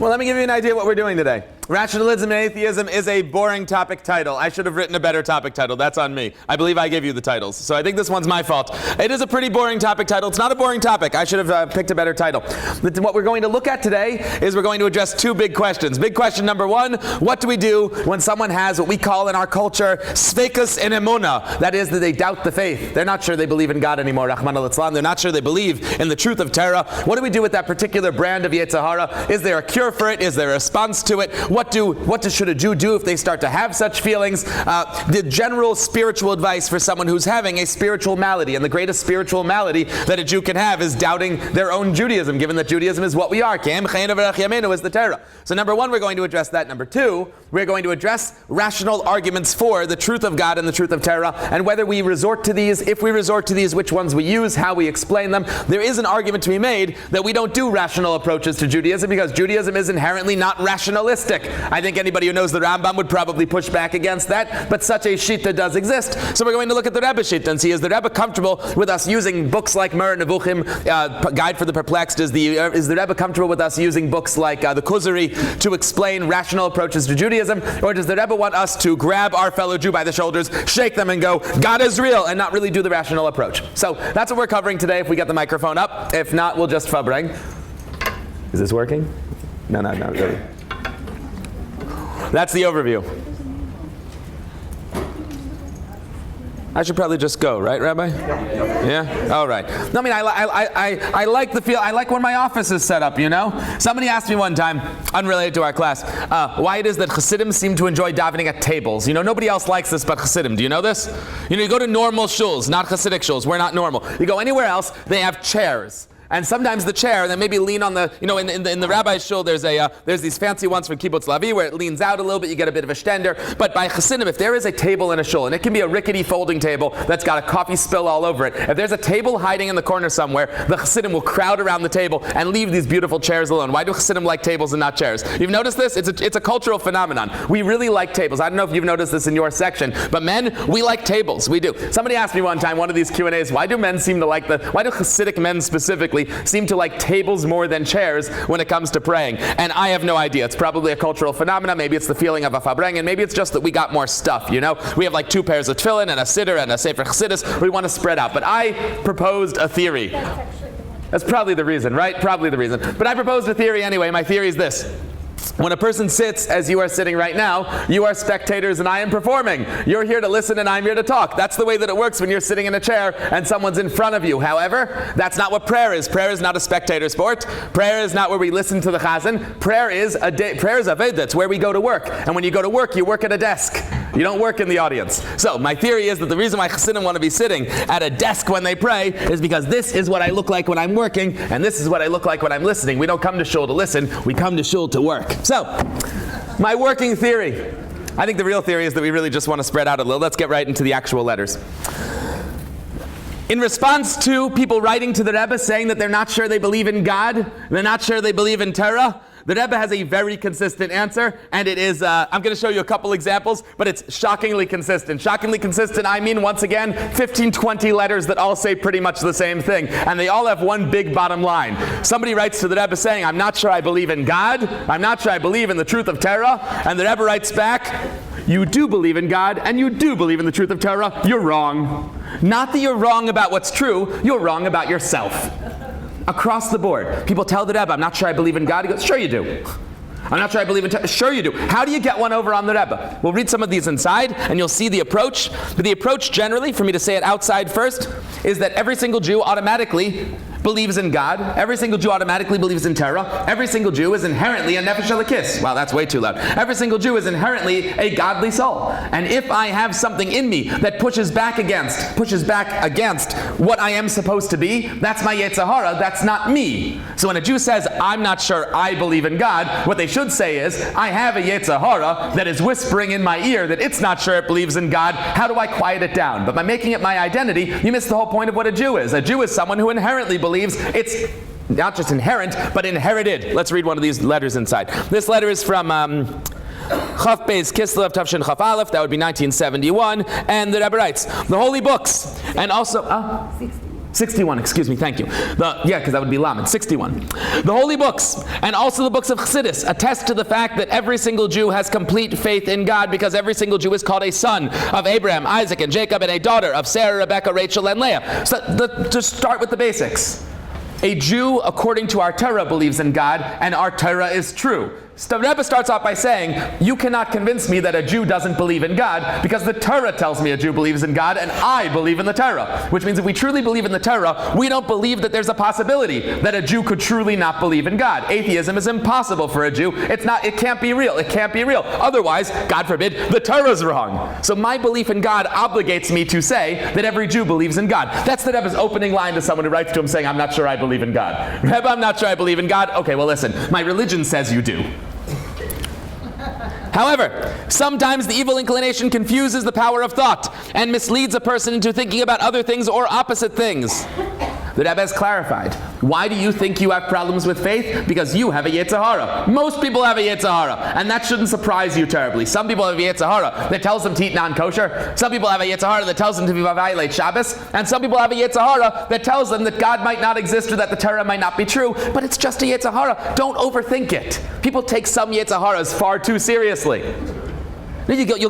Well, let me give you an idea of what we're doing today. Rationalism and Atheism is a boring topic title. I should have written a better topic title. That's on me. I believe I gave you the titles. So I think this one's my fault. It is a pretty boring topic title. It's not a boring topic. I should have picked a better title. What we're going to look at today is we're going to address two big questions. Big question number one, what do we do when someone has what we call in our culture sveikus in emunah? That is, that they doubt the faith. They're not sure they believe in God anymore, Rahman al-Islam. They're not sure they believe in the truth of Torah. What do we do with that particular brand of Yetzer Hara? Is there a cure for it? Is there a response to it? What should a Jew do if they start to have such feelings? The general spiritual advice for someone who's having a spiritual malady, and the greatest spiritual malady that a Jew can have is doubting their own Judaism, given that Judaism is what we are. Is the Torah. So number one, we're going to address that. Number two, we're going to address rational arguments for the truth of God and the truth of Torah, and whether we resort to these, if we resort to these, which ones we use, how we explain them. There is an argument to be made that we don't do rational approaches to Judaism because Judaism is inherently not rationalistic. I think anybody who knows the Rambam would probably push back against that, but such a shita does exist. So we're going to look at the Rebbe shita and see, is the Rebbe comfortable with us using books like Mer Nevuchim, Guide for the Perplexed? Is the Rebbe comfortable with us using books like the Kuzari to explain rational approaches to Judaism? Or does the Rebbe want us to grab our fellow Jew by the shoulders, shake them and go, God is real, and not really do the rational approach? So that's what we're covering today if we get the microphone up. If not, we'll just fabrang. Is this working? No, really. That's the overview. I should probably just go, right, Rabbi? Yeah? All right. I mean, I like the feel. I like when my office is set up, you know? Somebody asked me one time, unrelated to our class, why it is that Hasidim seem to enjoy davening at tables. You know, nobody else likes this but Hasidim. Do you know this? You know, you go to normal shuls, not Hasidic shuls. We're not normal. You go anywhere else, they have chairs. And sometimes the chair, then maybe lean on the, you know, in the rabbi's shul, there's these fancy ones from Kibbutz Lavi where it leans out a little bit, you get a bit of a stender. But by Hasidim, if there is a table in a shul, and it can be a rickety folding table that's got a coffee spill all over it, if there's a table hiding in the corner somewhere, the Hasidim will crowd around the table and leave these beautiful chairs alone. Why do Hasidim like tables and not chairs? You've noticed this? It's a cultural phenomenon. We really like tables. I don't know if you've noticed this in your section, but men, we like tables. We do. Somebody asked me one time, one of these Q&As, why do Hasidic men specifically seem to like tables more than chairs when it comes to praying? And I have no idea. It's probably a cultural phenomenon. Maybe it's the feeling of a fabreng, and maybe it's just that we got more stuff, you know? We have like 2 pairs of tefillin and a siddur and a sefer chassidus. We want to spread out. But I proposed a theory. That's probably the reason, right? Probably the reason. But I proposed a theory anyway. My theory is this. When a person sits, as you are sitting right now, you are spectators and I am performing. You're here to listen and I'm here to talk. That's the way that it works when you're sitting in a chair and someone's in front of you. However, that's not what prayer is. Prayer is not a spectator sport. Prayer is not where we listen to the chazan. Prayer is aved. That's where we go to work. And when you go to work, you work at a desk. You don't work in the audience. So my theory is that the reason why Hasidim want to be sitting at a desk when they pray is because this is what I look like when I'm working, and this is what I look like when I'm listening. We don't come to shul to listen. We come to shul to work. So, my working theory. I think the real theory is that we really just want to spread out a little. Let's get right into the actual letters. In response to people writing to the Rebbe saying that they're not sure they believe in God, they're not sure they believe in Torah, the Rebbe has a very consistent answer, and it is, I'm going to show you a couple examples, but it's shockingly consistent. Shockingly consistent, I mean, once again, 15, 20 letters that all say pretty much the same thing, and they all have one big bottom line. Somebody writes to the Rebbe saying, I'm not sure I believe in God, I'm not sure I believe in the truth of Torah, and the Rebbe writes back, you do believe in God, and you do believe in the truth of Torah, you're wrong. Not that you're wrong about what's true, you're wrong about yourself. Across the board. People tell the Rebbe, I'm not sure I believe in God. He goes, sure you do. I'm not sure I believe in Torah. Sure you do. How do you get one over on the Rebbe? We'll read some of these inside, and you'll see the approach. But the approach generally, for me to say it outside first, is that every single Jew automatically believes in God. Every single Jew automatically believes in Torah. Every single Jew is inherently a nefesh elokis. Wow, that's way too loud. Every single Jew is inherently a godly soul. And if I have something in me that pushes back against what I am supposed to be, that's my Yetzer Hara, that's not me. So when a Jew says, I'm not sure I believe in God, what they should say is, I have a Yetzer Hara that is whispering in my ear that it's not sure it believes in God. How do I quiet it down? But by making it my identity, you miss the whole point of what a Jew is. A Jew is someone who inherently believes it's not just inherent, but inherited. Let's read one of these letters inside. This letter is from Chaf Beis Kislev Tavshin Chaf Aleph. That would be 1971. And the Rebbe writes, the holy books, and also 61, excuse me, thank you. Because that would be Lamed, 61. The holy books, and also the books of Chassidus, attest to the fact that every single Jew has complete faith in God, because every single Jew is called a son of Abraham, Isaac, and Jacob, and a daughter of Sarah, Rebecca, Rachel, and Leah. So just start with the basics. A Jew, according to our Torah, believes in God, and our Torah is true. So the Rebbe starts off by saying, you cannot convince me that a Jew doesn't believe in God, because the Torah tells me a Jew believes in God, and I believe in the Torah. Which means if we truly believe in the Torah, we don't believe that there's a possibility that a Jew could truly not believe in God. Atheism is impossible for a Jew. It can't be real. It can't be real. Otherwise, God forbid, the Torah's wrong. So my belief in God obligates me to say that every Jew believes in God. That's the Rebbe's opening line to someone who writes to him saying, I'm not sure I believe in God. Rebbe, I'm not sure I believe in God. Okay, well listen, my religion says you do. However, sometimes the evil inclination confuses the power of thought and misleads a person into thinking about other things or opposite things. The Rebbe has clarified. Why do you think you have problems with faith? Because you have a Yetzer Hara. Most people have a Yetzer Hara, and that shouldn't surprise you terribly. Some people have a Yetzer Hara that tells them to eat non-kosher. Some people have a Yetzer Hara that tells them to violate Shabbos. And some people have a Yetzer Hara that tells them that God might not exist or that the Torah might not be true, but it's just a Yetzer Hara. Don't overthink it. People take some Yetzer Haras far too seriously. You'll get you'll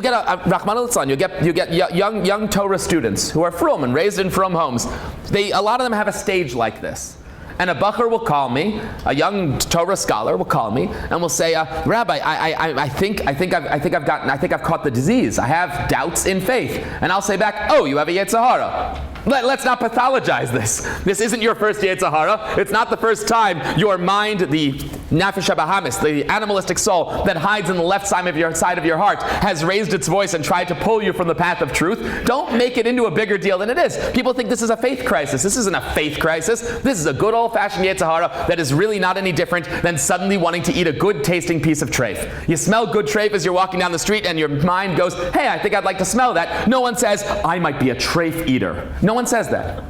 get young Torah students who are frum and raised in frum homes. A lot of them have a stage like this. And a bacher will call me, a young Torah scholar will call me, and will say, Rabbi, I think I've caught the disease. I have doubts in faith. And I'll say back, oh, you have a Yetzer Hara. Let's not pathologize this. This isn't your first Yetzer Hara. It's not the first time your mind, the Nefesh HaBahamis, the animalistic soul that hides in the left side of your heart, has raised its voice and tried to pull you from the path of truth. Don't make it into a bigger deal than it is. People think this is a faith crisis. This isn't a faith crisis. This is a good old-fashioned Yetzer Hara that is really not any different than suddenly wanting to eat a good-tasting piece of treif. You smell good treif as you're walking down the street, and your mind goes, hey, I think I'd like to smell that. No one says, I might be a treif eater. No one says that.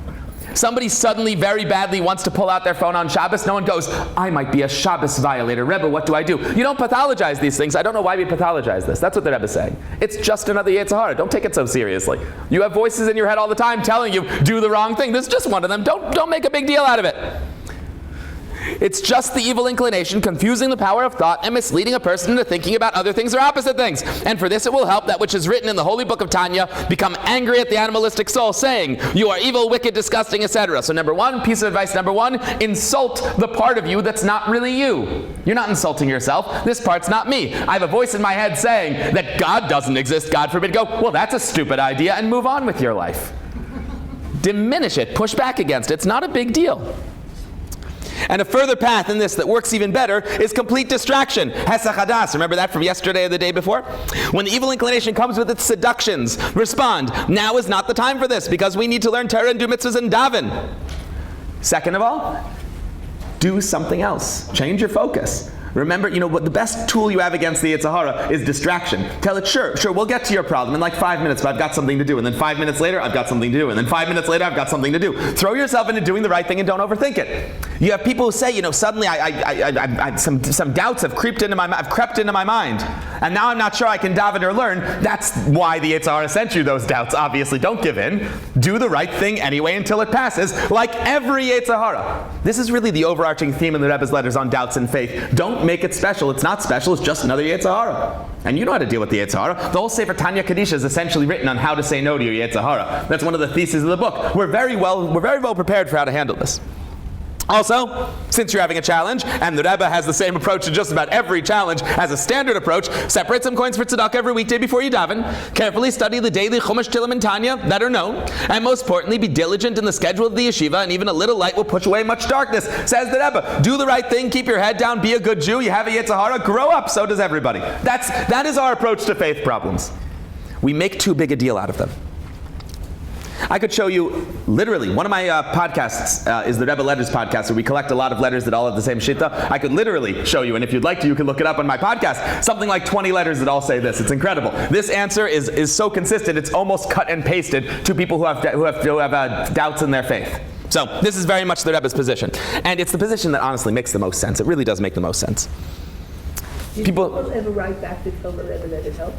Somebody suddenly very badly wants to pull out their phone on Shabbos. No one goes, I might be a Shabbos violator. Rebbe, what do I do? You don't pathologize these things. I don't know why we pathologize this. That's what the Rebbe is saying. It's just another Yetzer Hara. Don't take it so seriously. You have voices in your head all the time telling you, do the wrong thing. This is just one of them. Don't make a big deal out of it. It's just the evil inclination confusing the power of thought and misleading a person into thinking about other things or opposite things. And for this it will help that which is written in the holy book of Tanya become angry at the animalistic soul, saying, you are evil, wicked, disgusting, etc. So piece of advice number one, insult the part of you that's not really you. You're not insulting yourself. This part's not me. I have a voice in my head saying that God doesn't exist, God forbid. Go, well, that's a stupid idea, and move on with your life. Diminish it. Push back against it. It's not a big deal. And a further path in this that works even better is complete distraction. Hesach hadas. Remember that from yesterday or the day before? When the evil inclination comes with its seductions, respond, now is not the time for this, because we need to learn Torah and do mitzvahs and daven. Second of all, do something else. Change your focus. Remember, what the best tool you have against the Yetzer Hara is distraction. Tell it, sure, we'll get to your problem in like 5 minutes, but I've got something to do. And then 5 minutes later, I've got something to do. And then 5 minutes later, I've got something to do. Throw yourself into doing the right thing and don't overthink it. You have people who say, suddenly some doubts have crept into my mind. And now I'm not sure I can daven or learn. That's why the Yetzer Hara sent you those doubts, obviously. Don't give in. Do the right thing anyway until it passes, like every Yetzer Hara. This is really the overarching theme in the Rebbe's letters on doubts and faith. Don't make it special. It's not special. It's just another Yetzer Hara. And you know how to deal with the Yetzer Hara. The whole Sefer Tanya Kadisha is essentially written on how to say no to your Yetzer Hara. That's one of the theses of the book. We're very well prepared for how to handle this. Also, since you're having a challenge, and the Rebbe has the same approach to just about every challenge as a standard approach, separate some coins for tzedakah every weekday before you daven, carefully study the daily Chumash, Tehillim, and Tanya that are known, and most importantly, be diligent in the schedule of the yeshiva, and even a little light will push away much darkness. Says the Rebbe, do the right thing, keep your head down, be a good Jew, you have a Yetzer Hara, grow up, so does everybody. That is our approach to faith problems. We make too big a deal out of them. I could show you, literally, one of my podcasts is the Rebbe Letters podcast, where we collect a lot of letters that all have the same shitta. I could literally show you, and if you'd like to, you can look it up on my podcast, something like 20 letters that all say this. It's incredible. This answer is so consistent, it's almost cut and pasted to people who have doubts in their faith. So this is very much the Rebbe's position. And it's the position that honestly makes the most sense. It really does make the most sense. Did people ever write back to tell the Rebbe that it helped?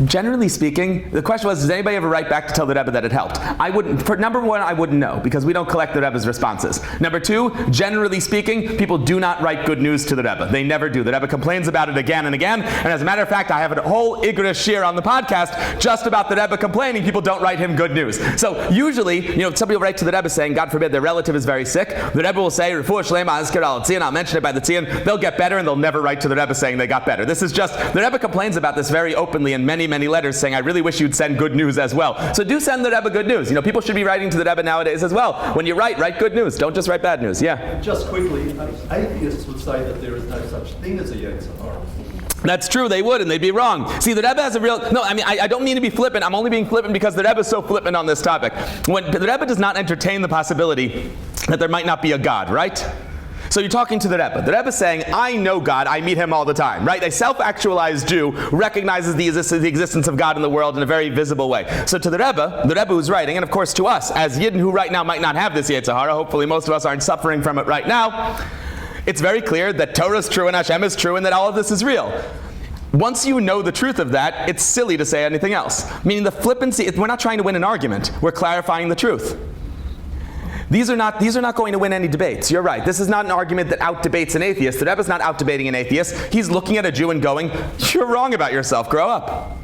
Generally speaking, the question was, does anybody ever write back to tell the Rebbe that it helped? I wouldn't. For number one, I wouldn't know, because we don't collect the Rebbe's responses. Number two, generally speaking, people do not write good news to the Rebbe. They never do. The Rebbe complains about it again and again, and as a matter of fact, I have a whole Igra shir on the podcast just about the Rebbe complaining people don't write him good news. So usually, some people write to the Rebbe saying, God forbid, their relative is very sick. The Rebbe will say, Refuah Shlema Azkar al Tzion, I'll mention it by the Tzion. They'll get better, and they'll never write to the Rebbe saying they got better. This is just, the Rebbe complains about this very openly in many, many letters, saying, I really wish you'd send good news as well. So do send the Rebbe good news. People should be writing to the Rebbe nowadays as well. When you write good news. Don't just write bad news. Yeah? Just quickly, atheists would say that there is no such thing as a Yetzer Hara. That's true, they would, and they'd be wrong. See, the Rebbe has a real, I don't mean to be flippant. I'm only being flippant because the Rebbe is so flippant on this topic. When the Rebbe does not entertain the possibility that there might not be a God, right? So you're talking to the Rebbe. The Rebbe is saying, I know God, I meet him all the time, right? A self-actualized Jew recognizes the existence of God in the world in a very visible way. So to the Rebbe who's writing, and of course to us, as Yidden who right now might not have this Yetzer Hara, hopefully most of us aren't suffering from it right now, it's very clear that Torah is true and Hashem is true and that all of this is real. Once you know the truth of that, it's silly to say anything else. Meaning the flippancy, we're not trying to win an argument, we're clarifying the truth. These are not going to win any debates. You're right. This is not an argument that out-debates an atheist. The Rebbe's not out-debating an atheist. He's looking at a Jew and going, you're wrong about yourself. Grow up.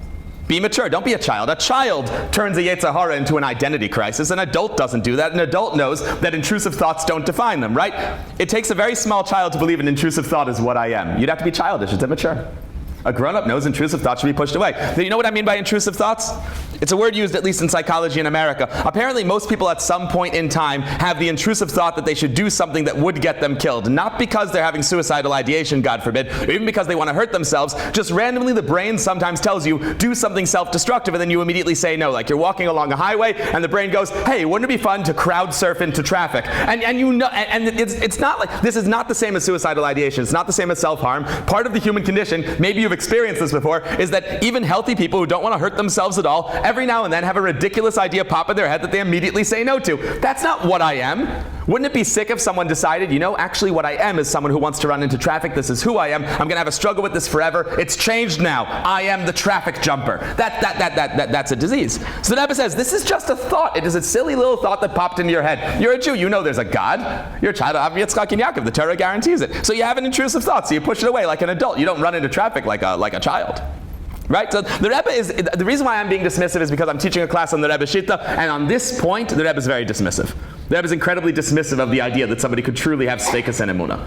Be mature. Don't be a child. A child turns a Yetzer Hara into an identity crisis. An adult doesn't do that. An adult knows that intrusive thoughts don't define them, right? It takes a very small child to believe an intrusive thought is what I am. You'd have to be childish. It's immature. A grown-up knows intrusive thoughts should be pushed away. You know what I mean by intrusive thoughts? It's a word used at least in psychology in America. Apparently most people at some point in time have the intrusive thought that they should do something that would get them killed. Not because they're having suicidal ideation, God forbid, or even because they want to hurt themselves. Just randomly the brain sometimes tells you, do something self-destructive, and then you immediately say no. Like you're walking along a highway and the brain goes, hey, wouldn't it be fun to crowd surf into traffic? And it's not like, this is not the same as suicidal ideation. It's not the same as self-harm. Part of the human condition, maybe you've experienced this before, is that even healthy people who don't want to hurt themselves at all, every now and then have a ridiculous idea pop in their head that they immediately say no to. That's not what I am. Wouldn't it be sick if someone decided, actually what I am is someone who wants to run into traffic. This is who I am. I'm going to have a struggle with this forever. It's changed now. I am the traffic jumper. That's a disease. So the Rebbe says, this is just a thought. It is a silly little thought that popped into your head. You're a Jew. You know there's a God. You're a child of Yitzchak and Yaakov. The Torah guarantees it. So you have an intrusive thought. So you push it away like an adult. You don't run into traffic like a child. Right? So the Rebbe is, the reason why I'm being dismissive is because I'm teaching a class on the Rebbe Shita, and on this point, the Rebbe is very dismissive. The Rebbe is incredibly dismissive of the idea that somebody could truly have steikus and emunah.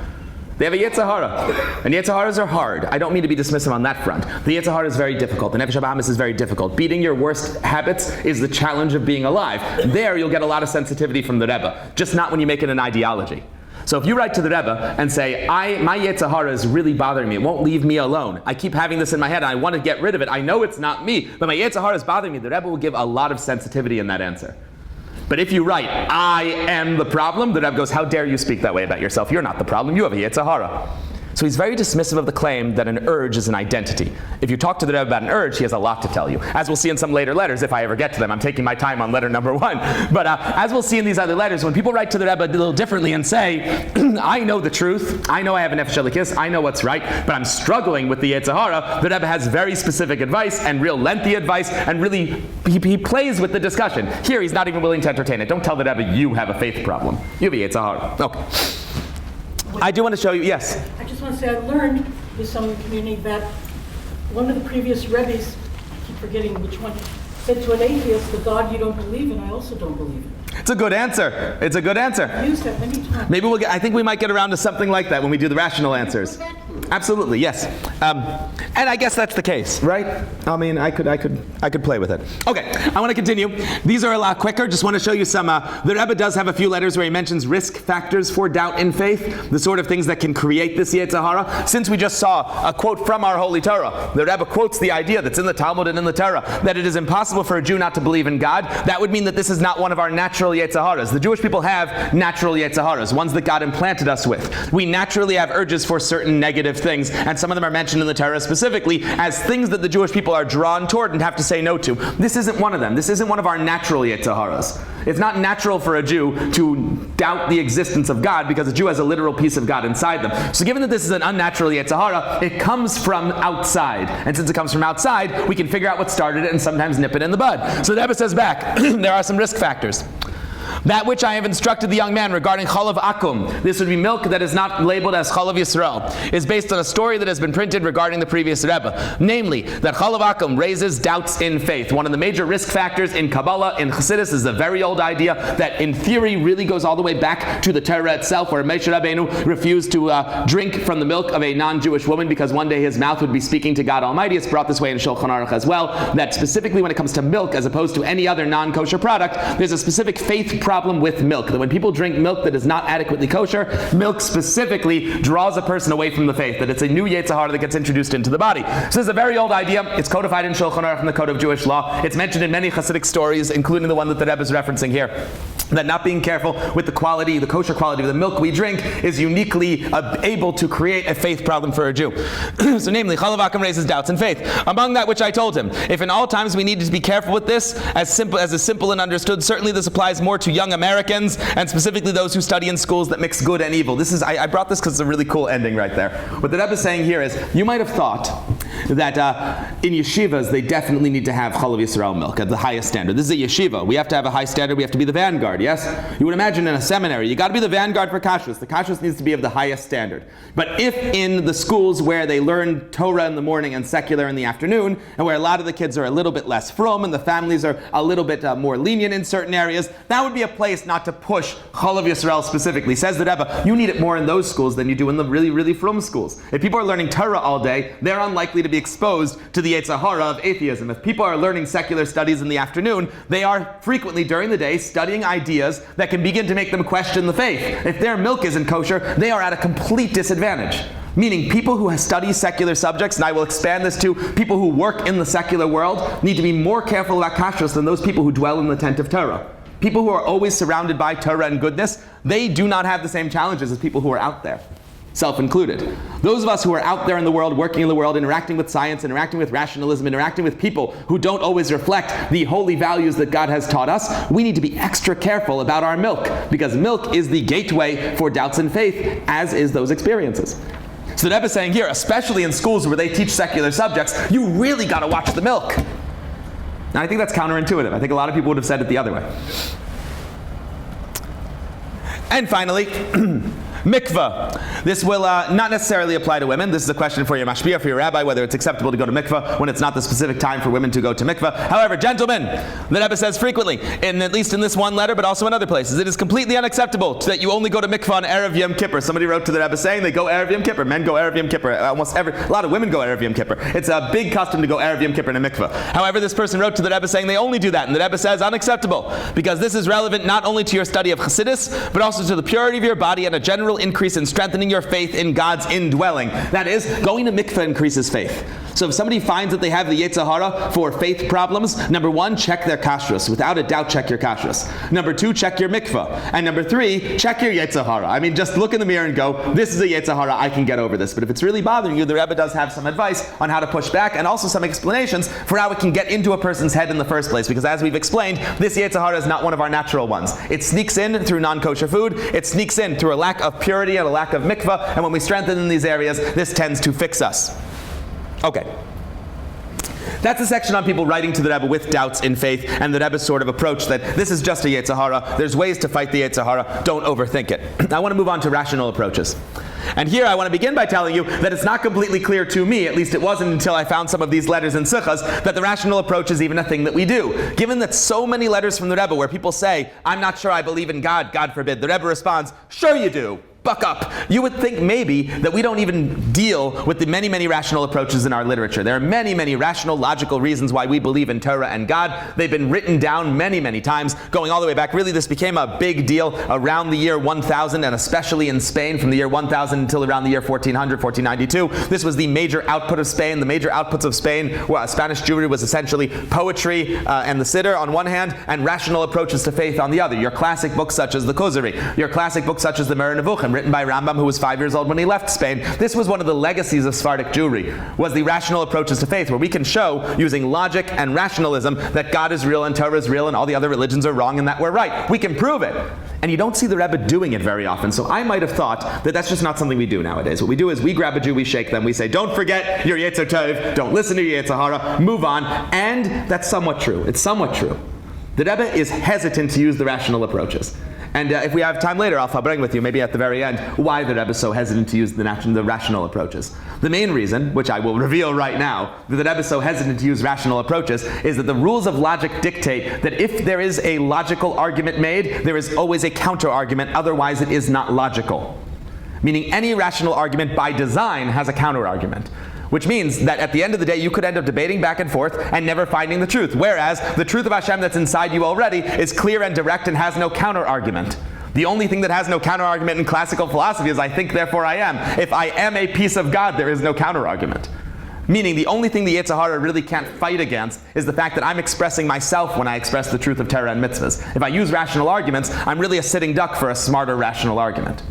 They have a Yetzer Hara, and Yetzer Haras are hard. I don't mean to be dismissive on that front. The Yetzer Hara is very difficult. The Nefesh HaBahamis is very difficult. Beating your worst habits is the challenge of being alive. There, you'll get a lot of sensitivity from the Rebbe, just not when you make it an ideology. So if you write to the Rebbe and say, my Yetzer Hara is really bothering me, it won't leave me alone. I keep having this in my head and I want to get rid of it. I know it's not me, but my Yetzer Hara is bothering me. The Rebbe will give a lot of sensitivity in that answer. But if you write, I am the problem, the Rebbe goes, how dare you speak that way about yourself? You're not the problem, you have a Yetzer Hara. So he's very dismissive of the claim that an urge is an identity. If you talk to the Rebbe about an urge, he has a lot to tell you. As we'll see in some later letters, if I ever get to them. I'm taking my time on letter number 1. But as we'll see in these other letters, when people write to the Rebbe a little differently and say, I know the truth, I know I have an nefesh elikis, I know what's right, but I'm struggling with the Yetzer Hara, the Rebbe has very specific advice and real lengthy advice, and really, he plays with the discussion. Here, he's not even willing to entertain it. Don't tell the Rebbe you have a faith problem. You have a Yetzer Hara. Okay. I do want to show you, yes? I just want to say I learned with some of the community that one of the previous Rebbes, I keep forgetting which one, said to an atheist, the God you don't believe in, I also don't believe in. It's a good answer. It's a good answer. I've used that many times. Maybe I think we might get around to something like that when we do the rational answers. Absolutely, yes. And I guess that's the case, right? I mean, I could play with it. Okay, I want to continue. These are a lot quicker. Just want to show you some. The Rebbe does have a few letters where he mentions risk factors for doubt in faith, the sort of things that can create this Yetzer Hara. Since we just saw a quote from our Holy Torah, the Rebbe quotes the idea that's in the Talmud and in the Torah that it is impossible for a Jew not to believe in God. That would mean that this is not one of our natural Yetzer Haras. The Jewish people have natural Yetzer Haras, ones that God implanted us with. We naturally have urges for certain negative things, and some of them are mentioned in the Torah specifically as things that the Jewish people are drawn toward and have to say no to. This isn't one of them. This isn't one of our natural Yetzer Haras. It's not natural for a Jew to doubt the existence of God because a Jew has a literal piece of God inside them. So given that this is an unnatural Yetzer Hara, it comes from outside. And since it comes from outside, we can figure out what started it and sometimes nip it in the bud. So the Rebbe says back, there are some risk factors. That which I have instructed the young man regarding chalav akum, this would be milk that is not labeled as chalav Yisrael, is based on a story that has been printed regarding the previous Rebbe. Namely, that chalav akum raises doubts in faith. One of the major risk factors in Kabbalah, in Chassidus, is a very old idea that in theory really goes all the way back to the Torah itself, where Moshe Rabbeinu refused to drink from the milk of a non-Jewish woman because one day his mouth would be speaking to God Almighty. It's brought this way in Shulchan Aruch as well, that specifically when it comes to milk, as opposed to any other non-kosher product, there's a specific faith problem with milk, that when people drink milk that is not adequately kosher, milk specifically draws a person away from the faith, that it's a new Yetzer Hara that gets introduced into the body. So this is a very old idea. It's codified in Shulchan Aruch in the Code of Jewish Law. It's mentioned in many Hasidic stories, including the one that the Rebbe is referencing here, that not being careful with the quality, the kosher quality of the milk we drink is uniquely able to create a faith problem for a Jew. So namely, chalav akum raises doubts in faith. Among that which I told him, if in all times we need to be careful with this, as is simple and understood, certainly this applies more to young Americans, and specifically those who study in schools that mix good and evil. This is, I brought this because it's a really cool ending right there. What the Rebbe is saying here is, you might have thought that in yeshivas they definitely need to have chalav Yisrael milk at the highest standard. This is a yeshiva. We have to have a high standard. We have to be the vanguard, yes? You would imagine in a seminary, you got to be the vanguard for kashrus. The kashrus needs to be of the highest standard. But if in the schools where they learn Torah in the morning and secular in the afternoon, and where a lot of the kids are a little bit less frum and the families are a little bit more lenient in certain areas, that would be a place not to push chalav Yisrael specifically. Says the Rebbe, you need it more in those schools than you do in the really, really frum schools. If people are learning Torah all day, they're unlikely to be exposed to the Yetzer Hara of atheism. If people are learning secular studies in the afternoon, they are frequently during the day studying ideas that can begin to make them question the faith. If their milk isn't kosher, they are at a complete disadvantage. Meaning people who study secular subjects, and I will expand this to people who work in the secular world, need to be more careful about kashrus than those people who dwell in the tent of Torah. People who are always surrounded by Torah and goodness, they do not have the same challenges as people who are out there, self-included. Those of us who are out there in the world, working in the world, interacting with science, interacting with rationalism, interacting with people who don't always reflect the holy values that God has taught us, we need to be extra careful about our milk, because milk is the gateway for doubts in faith, as is those experiences. So the Rebbe is saying here, especially in schools where they teach secular subjects, you really got to watch the milk. Now I think that's counterintuitive. I think a lot of people would have said it the other way. And finally, mikvah. This will not necessarily apply to women. This is a question for your mashpia, for your rabbi, whether it's acceptable to go to mikvah when it's not the specific time for women to go to mikvah. However, gentlemen, the Rebbe says frequently, at least in this one letter, but also in other places, it is completely unacceptable that you only go to mikvah on Erev Yom Kippur. Somebody wrote to the Rebbe saying they go Erev Yom Kippur. Men go Erev Yom Kippur. A lot of women go Erev Yom Kippur. It's a big custom to go Erev Yom Kippur in a mikvah. However, this person wrote to the Rebbe saying they only do that, and the Rebbe says unacceptable, because this is relevant not only to your study of Chassidus, but also to the purity of your body and a general increase in strengthening your faith in God's indwelling. That is, going to mikveh increases faith. So if somebody finds that they have the Yetzer Hara for faith problems, number one, check their kashrus. Without a doubt, check your kashrus. Number two, check your mikveh. And number three, check your Yetzer Hara. I mean, just look in the mirror and go, this is a Yetzer Hara, I can get over this. But if it's really bothering you, the Rebbe does have some advice on how to push back, and also some explanations for how it can get into a person's head in the first place. Because as we've explained, this Yetzer Hara is not one of our natural ones. It sneaks in through non-kosher food. It sneaks in through a lack of purity and a lack of mikveh. And when we strengthen in these areas, this tends to fix us. Okay. That's a section on people writing to the Rebbe with doubts in faith, and the Rebbe's sort of approach that this is just a Yetzer Hara. There's ways to fight the Yetzer Hara. Don't overthink it. I want to move on to rational approaches. And here I want to begin by telling you that it's not completely clear to me, at least it wasn't until I found some of these letters in Sichas, that the rational approach is even a thing that we do. Given that so many letters from the Rebbe where people say, I'm not sure I believe in God, God forbid, the Rebbe responds, sure you do. Buck up. You would think maybe that we don't even deal with the many, many rational approaches in our literature. There are many, many rational, logical reasons why we believe in Torah and God. They've been written down many, many times, going all the way back. Really, this became a big deal around the year 1000, and especially in Spain from the year 1000 until around the year 1400, 1492. This was the major output of Spain. The major outputs of Spain, Spanish Jewry, was essentially poetry and the Siddur on one hand, and rational approaches to faith on the other. Your classic books such as the Kuzari, your classic books such as the Mer Nevuchim, Menachem, written by Rambam, who was 5 years old when he left Spain. This was one of the legacies of Sephardic Jewry, was the rational approaches to faith, where we can show, using logic and rationalism, that God is real and Torah is real and all the other religions are wrong and that we're right. We can prove it. And you don't see the Rebbe doing it very often. So I might have thought that that's just not something we do nowadays. What we do is we grab a Jew, we shake them, we say, don't forget your Yetzer Tov, don't listen to your Yetzer Hara, move on. And that's somewhat true. It's somewhat true. The Rebbe is hesitant to use the rational approaches. And if we have time later, I'll bring with you, maybe at the very end, why the Rebbe is so hesitant to use the rational approaches. The main reason, which I will reveal right now, that the Rebbe is so hesitant to use rational approaches is that the rules of logic dictate that if there is a logical argument made, there is always a counter-argument, otherwise it is not logical. Meaning any rational argument by design has a counter-argument. Which means that at the end of the day, you could end up debating back and forth and never finding the truth. Whereas the truth of Hashem that's inside you already is clear and direct and has no counter-argument. The only thing that has no counter-argument in classical philosophy is I think, therefore I am. If I am a piece of God, there is no counter-argument. Meaning the only thing the Yetzer Hara really can't fight against is the fact that I'm expressing myself when I express the truth of Torah and mitzvahs. If I use rational arguments, I'm really a sitting duck for a smarter rational argument.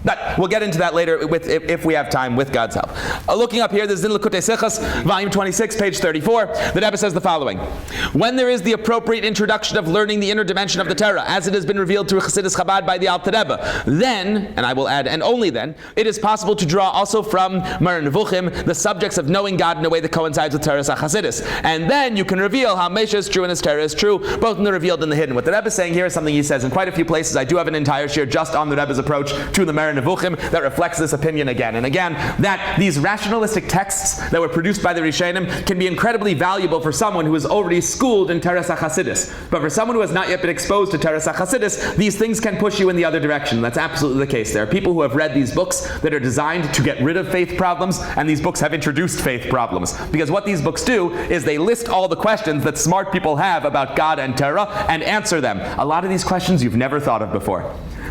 But we'll get into that later if we have time, with God's help. Looking up here, this is in Likutei Sichos, volume 26, page 34. The Rebbe says the following: when there is the appropriate introduction of learning the inner dimension of the Torah, as it has been revealed through Chassidus Chabad by the Alter Rebbe, then, and I will add, and only then, it is possible to draw also from Moreh Nevuchim the subjects of knowing God in a way that coincides with Torah HaChassidus. And then you can reveal how Moshe is true and his Torah is true, both in the revealed and the hidden. What the Rebbe is saying here is something he says in quite a few places. I do have an entire shir just on the Rebbe's approach to the Moreh Nevuchim that reflects this opinion again and again, that these rationalistic texts that were produced by the Rishonim can be incredibly valuable for someone who is already schooled in Teres HaChassidus. But for someone who has not yet been exposed to Teres HaChassidus, these things can push you in the other direction. That's absolutely the case. There are people who have read these books that are designed to get rid of faith problems, and these books have introduced faith problems. Because what these books do is they list all the questions that smart people have about God and Torah and answer them. A lot of these questions you've never thought of before.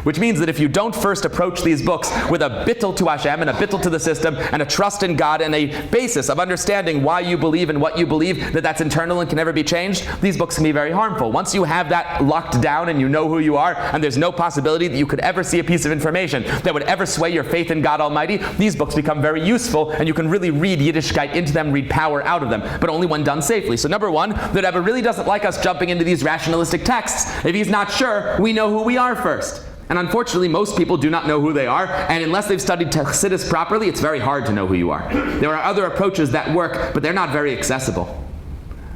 Which means that if you don't first approach these books with a bittul to Hashem and a bittul to the system and a trust in God and a basis of understanding why you believe and what you believe, that's internal and can never be changed, these books can be very harmful. Once you have that locked down and you know who you are and there's no possibility that you could ever see a piece of information that would ever sway your faith in God Almighty, these books become very useful and you can really read Yiddishkeit into them, read power out of them, but only when done safely. So number one, the Rebbe really doesn't like us jumping into these rationalistic texts. If he's not sure, we know who we are first. And unfortunately, most people do not know who they are, and unless they've studied Chassidus properly, it's very hard to know who you are. There are other approaches that work, but they're not very accessible.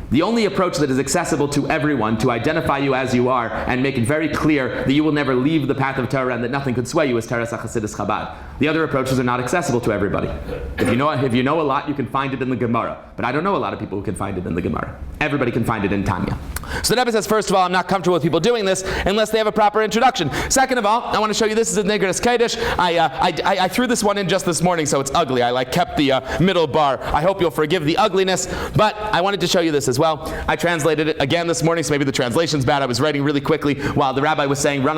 The only approach that is accessible to everyone, to identify you as you are and make it very clear that you will never leave the path of Torah and that nothing could sway you, is Teres HaChassidus Chabad. The other approaches are not accessible to everybody. If you know a lot, you can find it in the Gemara. But I don't know a lot of people who can find it in the Gemara. Everybody can find it in Tanya. So the Rebbe says, first of all, I'm not comfortable with people doing this unless they have a proper introduction. Second of all, I want to show you, this is a Negras Kodesh. I threw this one in just this morning, so it's ugly. I kept the middle bar. I hope you'll forgive the ugliness, but I wanted to show you this as well. I translated it again this morning, so maybe the translation's bad. I was writing really quickly while the rabbi was saying, run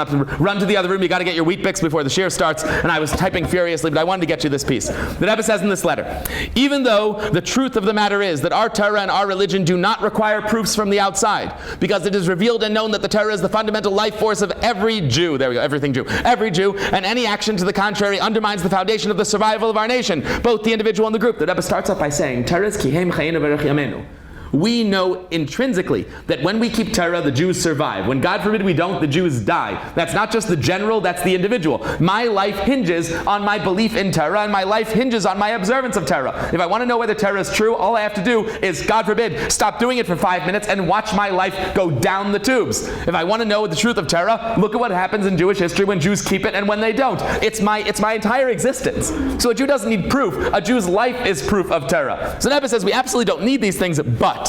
to the other room, you got to get your wheat bix before the shir starts, and I was typing furiously, but I wanted to get you this piece. The Rebbe says in this letter, even though the truth of the matter is that our Torah and our religion do not require proofs from the outside, because it is revealed and known that the Torah is the fundamental life force of every Jew. There we go, everything Jew. Every Jew, and any action to the contrary undermines the foundation of the survival of our nation, both the individual and the group. The Rebbe starts off by saying, Torah is kihem chayinu v'rech yamenu. We know intrinsically that when we keep Torah, the Jews survive. When, God forbid, we don't, the Jews die. That's not just the general, that's the individual. My life hinges on my belief in Torah, and my life hinges on my observance of Torah. If I want to know whether Torah is true, all I have to do is, God forbid, stop doing it for 5 minutes and watch my life go down the tubes. If I want to know the truth of Torah, look at what happens in Jewish history when Jews keep it and when they don't. It's my entire existence. So a Jew doesn't need proof. A Jew's life is proof of Torah. So the Rebbe says we absolutely don't need these things, but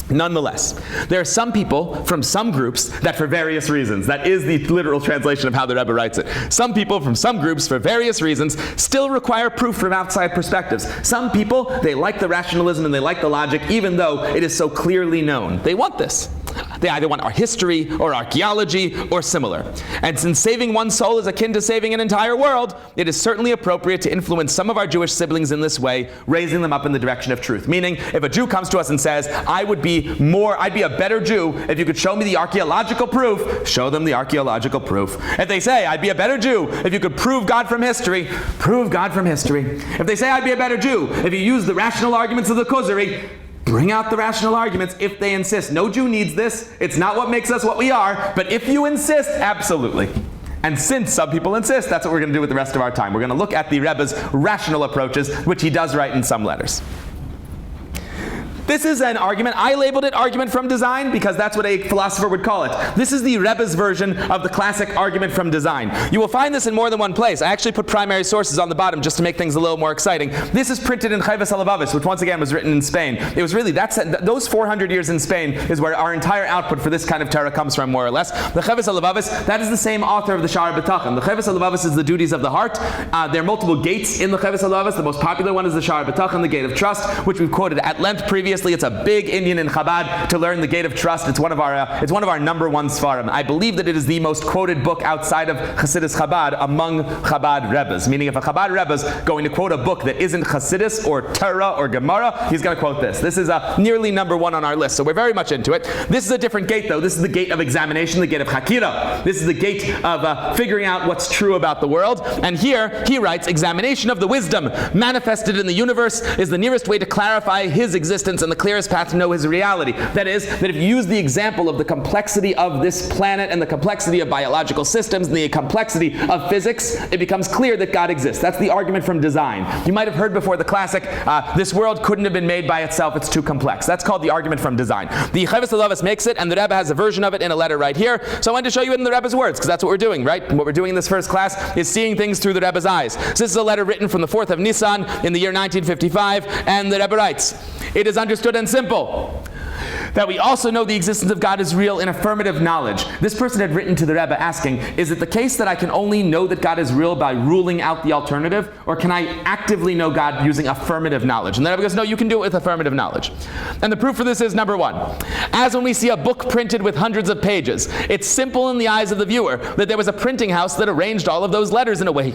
nonetheless, there are some people from some groups that for various reasons, that is the literal translation of how the Rebbe writes it. Some people from some groups for various reasons still require proof from outside perspectives. Some people, they like the rationalism and they like the logic even though it is so clearly known. They want this. They either want our history or archaeology or similar. And since saving one soul is akin to saving an entire world, it is certainly appropriate to influence some of our Jewish siblings in this way, raising them up in the direction of truth. Meaning, if a Jew comes to us and says, I'd be a better Jew if you could show me the archaeological proof, show them the archaeological proof. If they say, I'd be a better Jew if you could prove God from history, prove God from history. If they say, I'd be a better Jew if you use the rational arguments of the Kuzari, bring out the rational arguments if they insist. No Jew needs this. It's not what makes us what we are. But if you insist, absolutely. And since some people insist, that's what we're going to do with the rest of our time. We're going to look at the Rebbe's rational approaches, which he does write in some letters. This is an argument. I labeled it argument from design because that's what a philosopher would call it. This is the Rebbe's version of the classic argument from design. You will find this in more than one place. I actually put primary sources on the bottom just to make things a little more exciting. This is printed in Lubavitch, which once again was written in Spain. It was really, those 400 years in Spain is where our entire output for this kind of Torah comes from, more or less. The Lubavitch, that is the same author of the Sha'ar B'tachon. The Lubavitch is the duties of the heart. There are multiple gates in the Lubavitch. The most popular one is the Sha'ar B'tachon, the gate of trust, which we've quoted at length previously. It's a big Indian in Chabad to learn the gate of trust. It's one of our number one svarim. I believe that it is the most quoted book outside of Hasidus Chabad among Chabad Rebbes. Meaning if a Chabad Rebbe is going to quote a book that isn't Hasidus or Torah or Gemara, he's going to quote this. This is nearly number one on our list, so we're very much into it. This is a different gate though. This is the gate of examination, the gate of Hakira. This is the gate of figuring out what's true about the world. And here he writes, examination of the wisdom manifested in the universe is the nearest way to clarify his existence and the clearest path to know his reality. That is, that if you use the example of the complexity of this planet and the complexity of biological systems and the complexity of physics, it becomes clear that God exists. That's the argument from design. You might have heard before the classic, this world couldn't have been made by itself, it's too complex. That's called the argument from design. The Yechiel makes it, and the Rebbe has a version of it in a letter right here. So I wanted to show you it in the Rebbe's words, because that's what we're doing, right? And what we're doing in this first class is seeing things through the Rebbe's eyes. So this is a letter written from the 4th of Nisan in the year 1955, and the Rebbe writes, it is understood and simple that we also know the existence of God is real in affirmative knowledge. This person had written to the Rebbe asking, is it the case that I can only know that God is real by ruling out the alternative, or can I actively know God using affirmative knowledge? And the Rebbe goes, no, you can do it with affirmative knowledge. And the proof for this is, number one, as when we see a book printed with hundreds of pages, it's simple in the eyes of the viewer that there was a printing house that arranged all of those letters in a way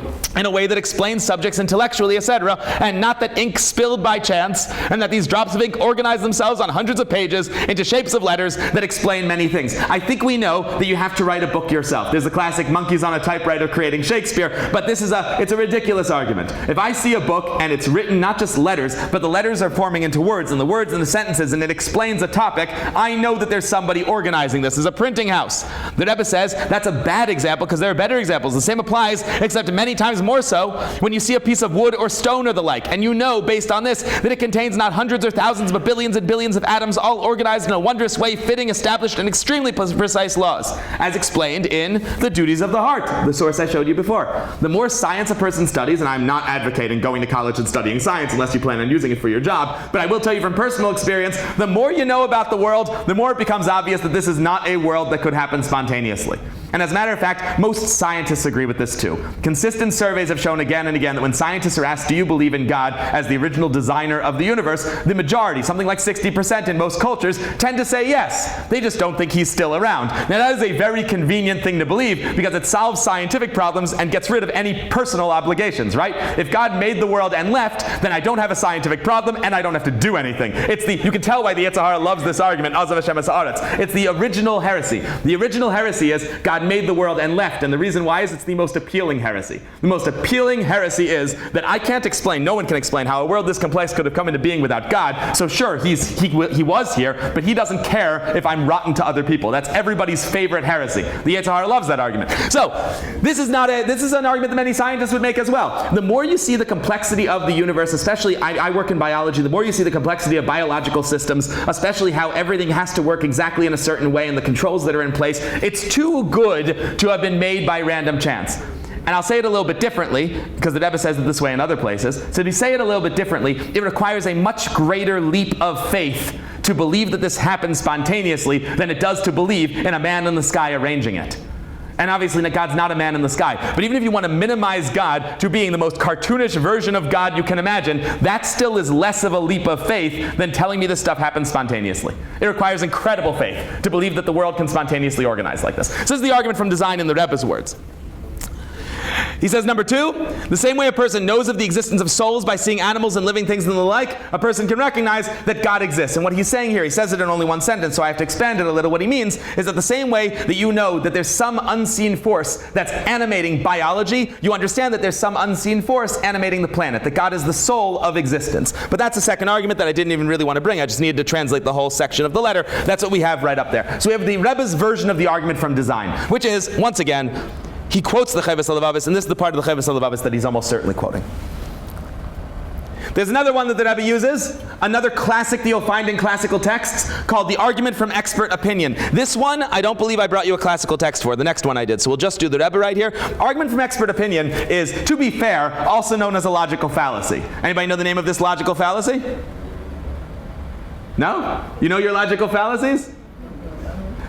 that explains subjects intellectually, etc., and not that ink spilled by chance, and that these drops of ink organize themselves on hundreds of pages into shapes of letters that explain many things. I think we know that you have to write a book yourself. There's the classic monkeys on a typewriter creating Shakespeare, but it's a ridiculous argument. If I see a book and it's written not just letters, but the letters are forming into words, and the words into sentences, and it explains a topic, I know that there's somebody organizing this. There's a printing house. The Rebbe says that's a bad example because there are better examples. The same applies, except many times more so, when you see a piece of wood or stone or the like, and you know based on this that it contains not hundreds or thousands, but billions and billions of atoms all organized in a wondrous way, fitting, established, and extremely precise laws, as explained in the duties of the heart, the source I showed you before. The more science a person studies, and I'm not advocating going to college and studying science unless you plan on using it for your job, but I will tell you from personal experience, the more you know about the world, the more it becomes obvious that this is not a world that could happen spontaneously. And as a matter of fact, most scientists agree with this too. Consistent surveys have shown again and again that when scientists are asked, do you believe in God as the original designer of the universe, the majority, something like 60% in most cultures, tend to say yes. They just don't think he's still around. Now that is a very convenient thing to believe because it solves scientific problems and gets rid of any personal obligations, right? If God made the world and left, then I don't have a scientific problem and I don't have to do anything. You can tell why the Yetzer Hara loves this argument, Azav Hashem es haaretz. It's the original heresy. The original heresy is God made the world and left, and the reason why is it's the most appealing heresy. The most appealing heresy is that I can't explain, no one can explain how a world this complex could have come into being without God. So sure, he was here, but he doesn't care if I'm rotten to other people. That's everybody's favorite heresy. The Yetzer Hara loves that argument. So this is an argument that many scientists would make as well. The more you see the complexity of the universe, especially I work in biology, the more you see the complexity of biological systems, especially how everything has to work exactly in a certain way and the controls that are in place, it's too good to have been made by random chance. And I'll say it a little bit differently, because the Rebbe says it this way in other places. So to say it a little bit differently, it requires a much greater leap of faith to believe that this happens spontaneously than it does to believe in a man in the sky arranging it. And obviously God's not a man in the sky. But even if you want to minimize God to being the most cartoonish version of God you can imagine, that still is less of a leap of faith than telling me this stuff happens spontaneously. It requires incredible faith to believe that the world can spontaneously organize like this. So this is the argument from design in the Rebbe's words. He says, number 2, the same way a person knows of the existence of souls by seeing animals and living things and the like, a person can recognize that God exists. And what he's saying here, he says it in only one sentence, so I have to expand it a little. What he means is that the same way that you know that there's some unseen force that's animating biology, you understand that there's some unseen force animating the planet, that God is the soul of existence. But that's a second argument that I didn't even really want to bring. I just needed to translate the whole section of the letter. That's what we have right up there. So we have the Rebbe's version of the argument from design, which is, once again, he quotes the Chovos HaLevavos, and this is the part of the Chovos HaLevavos that he's almost certainly quoting. There's another one that the Rebbe uses, another classic that you'll find in classical texts, called the argument from expert opinion. This one, I don't believe I brought you a classical text for. The next one I did, so we'll just do the Rebbe right here. Argument from expert opinion is, to be fair, also known as a logical fallacy. Anybody know the name of this logical fallacy? No? You know your logical fallacies?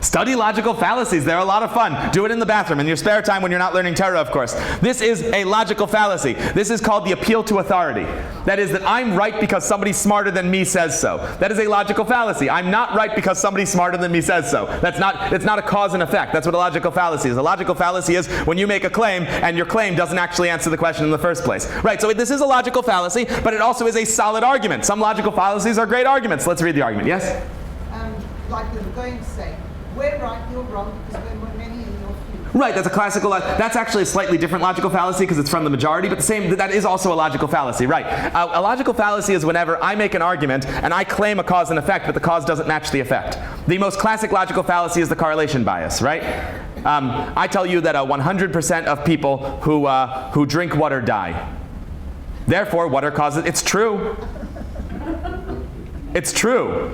Study logical fallacies. They're a lot of fun. Do it in the bathroom, in your spare time when you're not learning Torah, of course. This is a logical fallacy. This is called the appeal to authority. That is that I'm right because somebody smarter than me says so. That is a logical fallacy. I'm not right because somebody smarter than me says so. It's not a cause and effect. That's what a logical fallacy is. A logical fallacy is when you make a claim and your claim doesn't actually answer the question in the first place. Right, so this is a logical fallacy, but it also is a solid argument. Some logical fallacies are great arguments. Let's read the argument. Yes? Like we were going to say, we're right, you're wrong, because we're many and you're few. Right, that's a classical, that's actually a slightly different logical fallacy because it's from the majority, but that is also a logical fallacy, right. A logical fallacy is whenever I make an argument and I claim a cause and effect, but the cause doesn't match the effect. The most classic logical fallacy is the correlation bias, right? I tell you that 100% of people who drink water die. Therefore, water causes, it's true. It's true.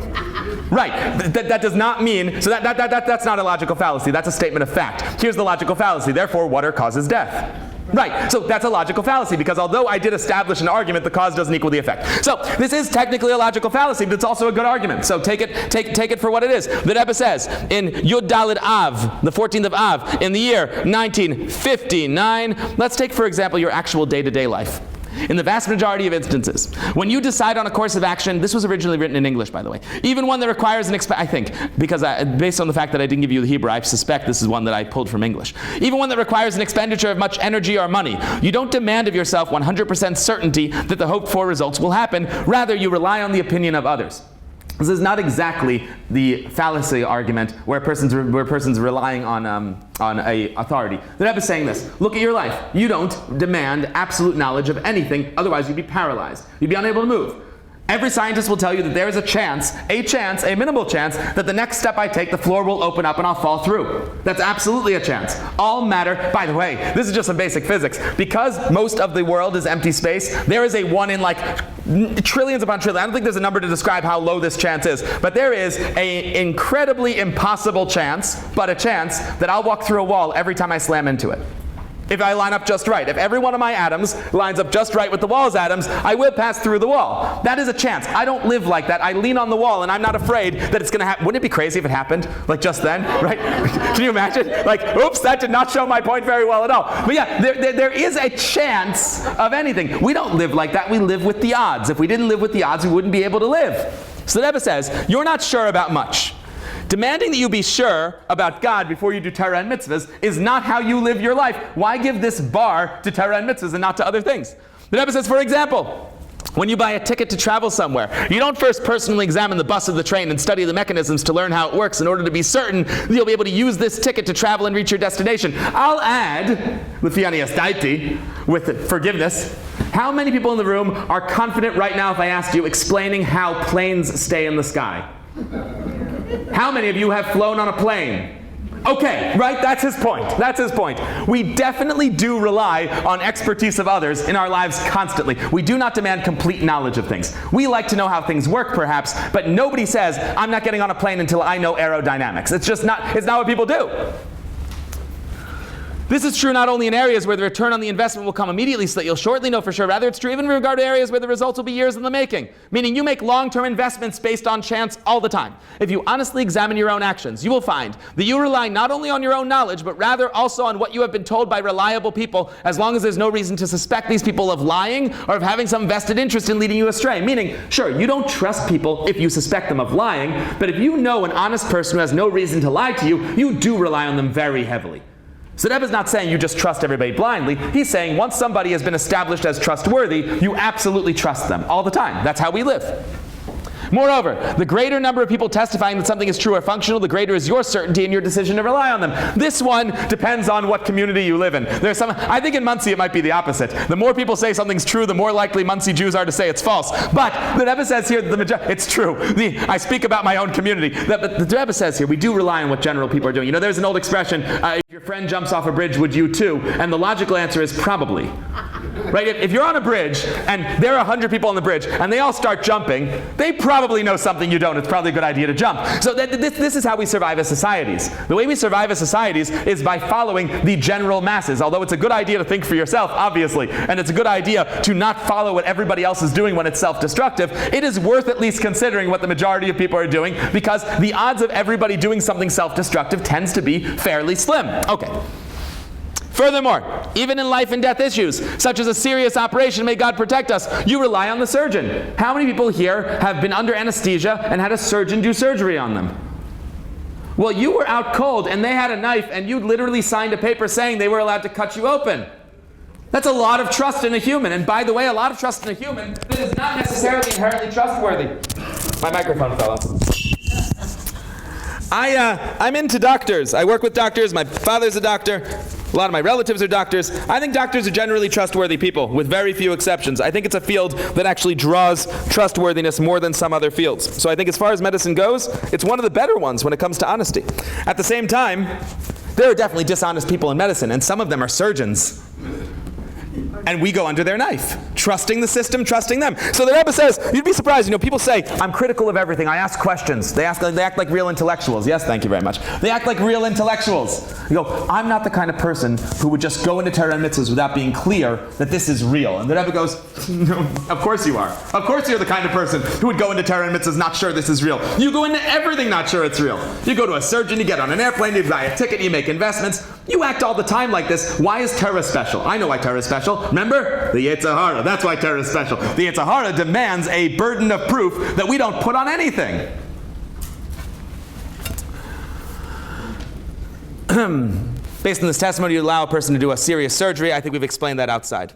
Right. That does not mean, so that's not a logical fallacy. That's a statement of fact. Here's the logical fallacy. Therefore, water causes death. Right. So that's a logical fallacy because although I did establish an argument, the cause doesn't equal the effect. So this is technically a logical fallacy, but it's also a good argument. So take it for what it is. The Rebbe says in Yud Daled Av, the 14th of Av, in the year 1959. Let's take, for example, your actual day-to-day life. In the vast majority of instances, when you decide on a course of action, this was originally written in English, by the way, even one that requires I think, because based on the fact that I didn't give you the Hebrew, I suspect this is one that I pulled from English. Even one that requires an expenditure of much energy or money, you don't demand of yourself 100% certainty that the hoped-for results will happen. Rather, you rely on the opinion of others. This is not exactly the fallacy argument where a person's relying on a authority. The Rebbe is saying this. Look at your life. You don't demand absolute knowledge of anything, otherwise you'd be paralyzed. You'd be unable to move. Every scientist will tell you that there is a minimal chance, that the next step I take, the floor will open up and I'll fall through. That's absolutely a chance. All matter, by the way, this is just some basic physics. Because most of the world is empty space, there is a 1 in trillions upon trillions. I don't think there's a number to describe how low this chance is, but there is an incredibly impossible chance, but a chance that I'll walk through a wall every time I slam into it. If I line up just right. If every one of my atoms lines up just right with the wall's atoms, I will pass through the wall. That is a chance. I don't live like that. I lean on the wall, and I'm not afraid that it's going to happen. Wouldn't it be crazy if it happened, just then, right? Can you imagine? Oops, that did not show my point very well at all. But yeah, there is a chance of anything. We don't live like that. We live with the odds. If we didn't live with the odds, we wouldn't be able to live. So the Rebbe says, you're not sure about much. Demanding that you be sure about God before you do Torah and mitzvahs is not how you live your life. Why give this bar to Torah and mitzvahs and not to other things? The Rebbe says, for example, when you buy a ticket to travel somewhere, you don't first personally examine the bus or the train and study the mechanisms to learn how it works in order to be certain that you'll be able to use this ticket to travel and reach your destination. I'll add, with forgiveness, how many people in the room are confident right now if I asked you explaining how planes stay in the sky? How many of you have flown on a plane? Okay, right? That's his point. That's his point. We definitely do rely on expertise of others in our lives constantly. We do not demand complete knowledge of things. We like to know how things work, perhaps, but nobody says, I'm not getting on a plane until I know aerodynamics. It's not what people do. This is true not only in areas where the return on the investment will come immediately so that you'll shortly know for sure. Rather, it's true even in regard to areas where the results will be years in the making. Meaning you make long-term investments based on chance all the time. If you honestly examine your own actions, you will find that you rely not only on your own knowledge, but rather also on what you have been told by reliable people, as long as there's no reason to suspect these people of lying or of having some vested interest in leading you astray. Meaning, sure, you don't trust people if you suspect them of lying, but if you know an honest person who has no reason to lie to you, you do rely on them very heavily. So Rebbe is not saying you just trust everybody blindly. He's saying once somebody has been established as trustworthy, you absolutely trust them all the time. That's how we live. Moreover, the greater number of people testifying that something is true or functional, the greater is your certainty in your decision to rely on them. This one depends on what community you live in. I think in Monsey it might be the opposite. The more people say something's true, the more likely Monsey Jews are to say it's false. But the Rebbe says here that it's true. I speak about my own community. But the Rebbe says here, we do rely on what general people are doing. You know, there's an old expression, if your friend jumps off a bridge, would you too? And the logical answer is probably. Right? If you're on a bridge and there are 100 people on the bridge and they all start jumping, they probably know something you don't. It's probably a good idea to jump. So this is how we survive as societies. The way we survive as societies is by following the general masses. Although it's a good idea to think for yourself, obviously, and it's a good idea to not follow what everybody else is doing when it's self-destructive, it is worth at least considering what the majority of people are doing, because the odds of everybody doing something self-destructive tends to be fairly slim. Okay. Furthermore, even in life and death issues, such as a serious operation, may God protect us, you rely on the surgeon. How many people here have been under anesthesia and had a surgeon do surgery on them? Well, you were out cold and they had a knife and you literally signed a paper saying they were allowed to cut you open. That's a lot of trust in a human. And by the way, a lot of trust in a human that is not necessarily inherently trustworthy. My microphone fell off. I'm into doctors. I work with doctors. My father's a doctor. A lot of my relatives are doctors. I think doctors are generally trustworthy people, with very few exceptions. I think it's a field that actually draws trustworthiness more than some other fields. So I think as far as medicine goes, it's one of the better ones when it comes to honesty. At the same time, there are definitely dishonest people in medicine, and some of them are surgeons. And we go under their knife, trusting the system, trusting them. So the Rebbe says, you'd be surprised, people say, I'm critical of everything. I ask questions. They act like real intellectuals. Yes, thank you very much. They act like real intellectuals. You go, I'm not the kind of person who would just go into Torah and mitzvahs without being clear that this is real. And the Rebbe goes, no, of course you are. Of course you're the kind of person who would go into Torah and mitzvahs not sure this is real. You go into everything not sure it's real. You go to a surgeon, you get on an airplane, you buy a ticket, you make investments. You act all the time like this. Why is Torah special? I know why Torah is special. Remember? The Yetzer Hara. That's why Torah is special. The Yetzer Hara demands a burden of proof that we don't put on anything. Based on this testimony, you allow a person to do a serious surgery. I think we've explained that outside.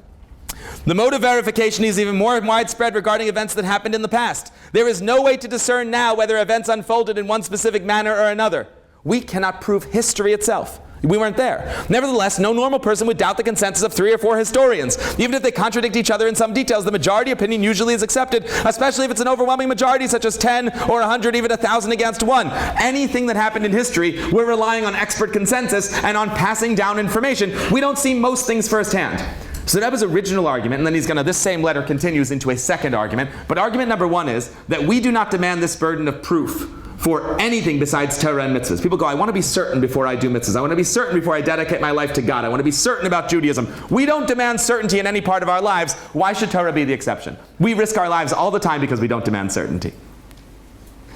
The mode of verification is even more widespread regarding events that happened in the past. There is no way to discern now whether events unfolded in one specific manner or another. We cannot prove history itself. We weren't there. Nevertheless, no normal person would doubt the consensus of 3 or 4 historians. Even if they contradict each other in some details, the majority opinion usually is accepted, especially if it's an overwhelming majority, such as 10 or 100, even 1,000 against 1. Anything that happened in history, we're relying on expert consensus and on passing down information. We don't see most things firsthand. So that was original argument, and then this same letter continues into a second argument. But argument number 1 is that we do not demand this burden of proof for anything besides Torah and mitzvahs. People go, I want to be certain before I do mitzvahs. I want to be certain before I dedicate my life to God. I want to be certain about Judaism. We don't demand certainty in any part of our lives. Why should Torah be the exception? We risk our lives all the time because we don't demand certainty.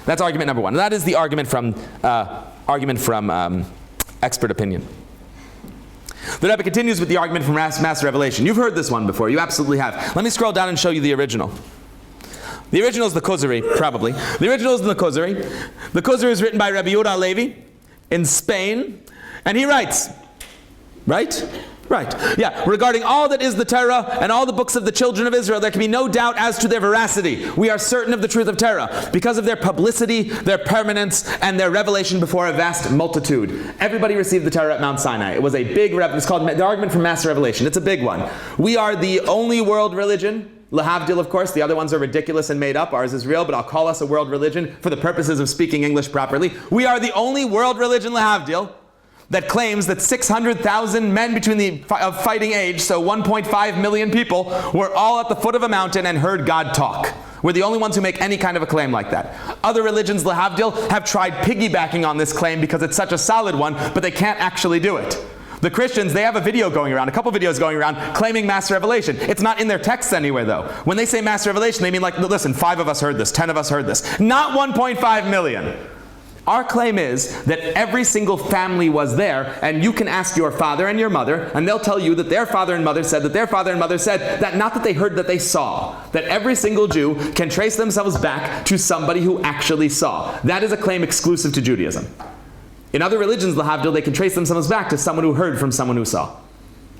That's argument number 1. And that is the argument from expert opinion. The Rebbe continues with the argument from Master Revelation. You've heard this one before. You absolutely have. Let me scroll down and show you the original. The original is the Kuzari, probably. The original is the Kuzari. The Kuzari is written by Rabbi Yehuda Levi in Spain. And he writes, right? Yeah, regarding all that is the Torah and all the books of the children of Israel, there can be no doubt as to their veracity. We are certain of the truth of Torah because of their publicity, their permanence, and their revelation before a vast multitude. Everybody received the Torah at Mount Sinai. It was a big, it's called the argument from Master Revelation. It's a big one. We are the only world religion. Lahavdil, of course, the other ones are ridiculous and made up. Ours is real, but I'll call us a world religion for the purposes of speaking English properly. We are the only world religion, Lahavdil, that claims that 600,000 men of fighting age, so 1.5 million people, were all at the foot of a mountain and heard God talk. We're the only ones who make any kind of a claim like that. Other religions, Lahavdil, have tried piggybacking on this claim because it's such a solid one, but they can't actually do it. The Christians, they have a video going around, a couple videos going around, claiming mass revelation. It's not in their texts anyway, though. When they say mass revelation, they mean like, listen, 5 of us heard this, 10 of us heard this. Not 1.5 million. Our claim is that every single family was there, and you can ask your father and your mother, and they'll tell you that their father and mother said that their father and mother said that, not that they heard, that they saw. That every single Jew can trace themselves back to somebody who actually saw. That is a claim exclusive to Judaism. In other religions, lahavdil, they can trace themselves back to someone who heard from someone who saw.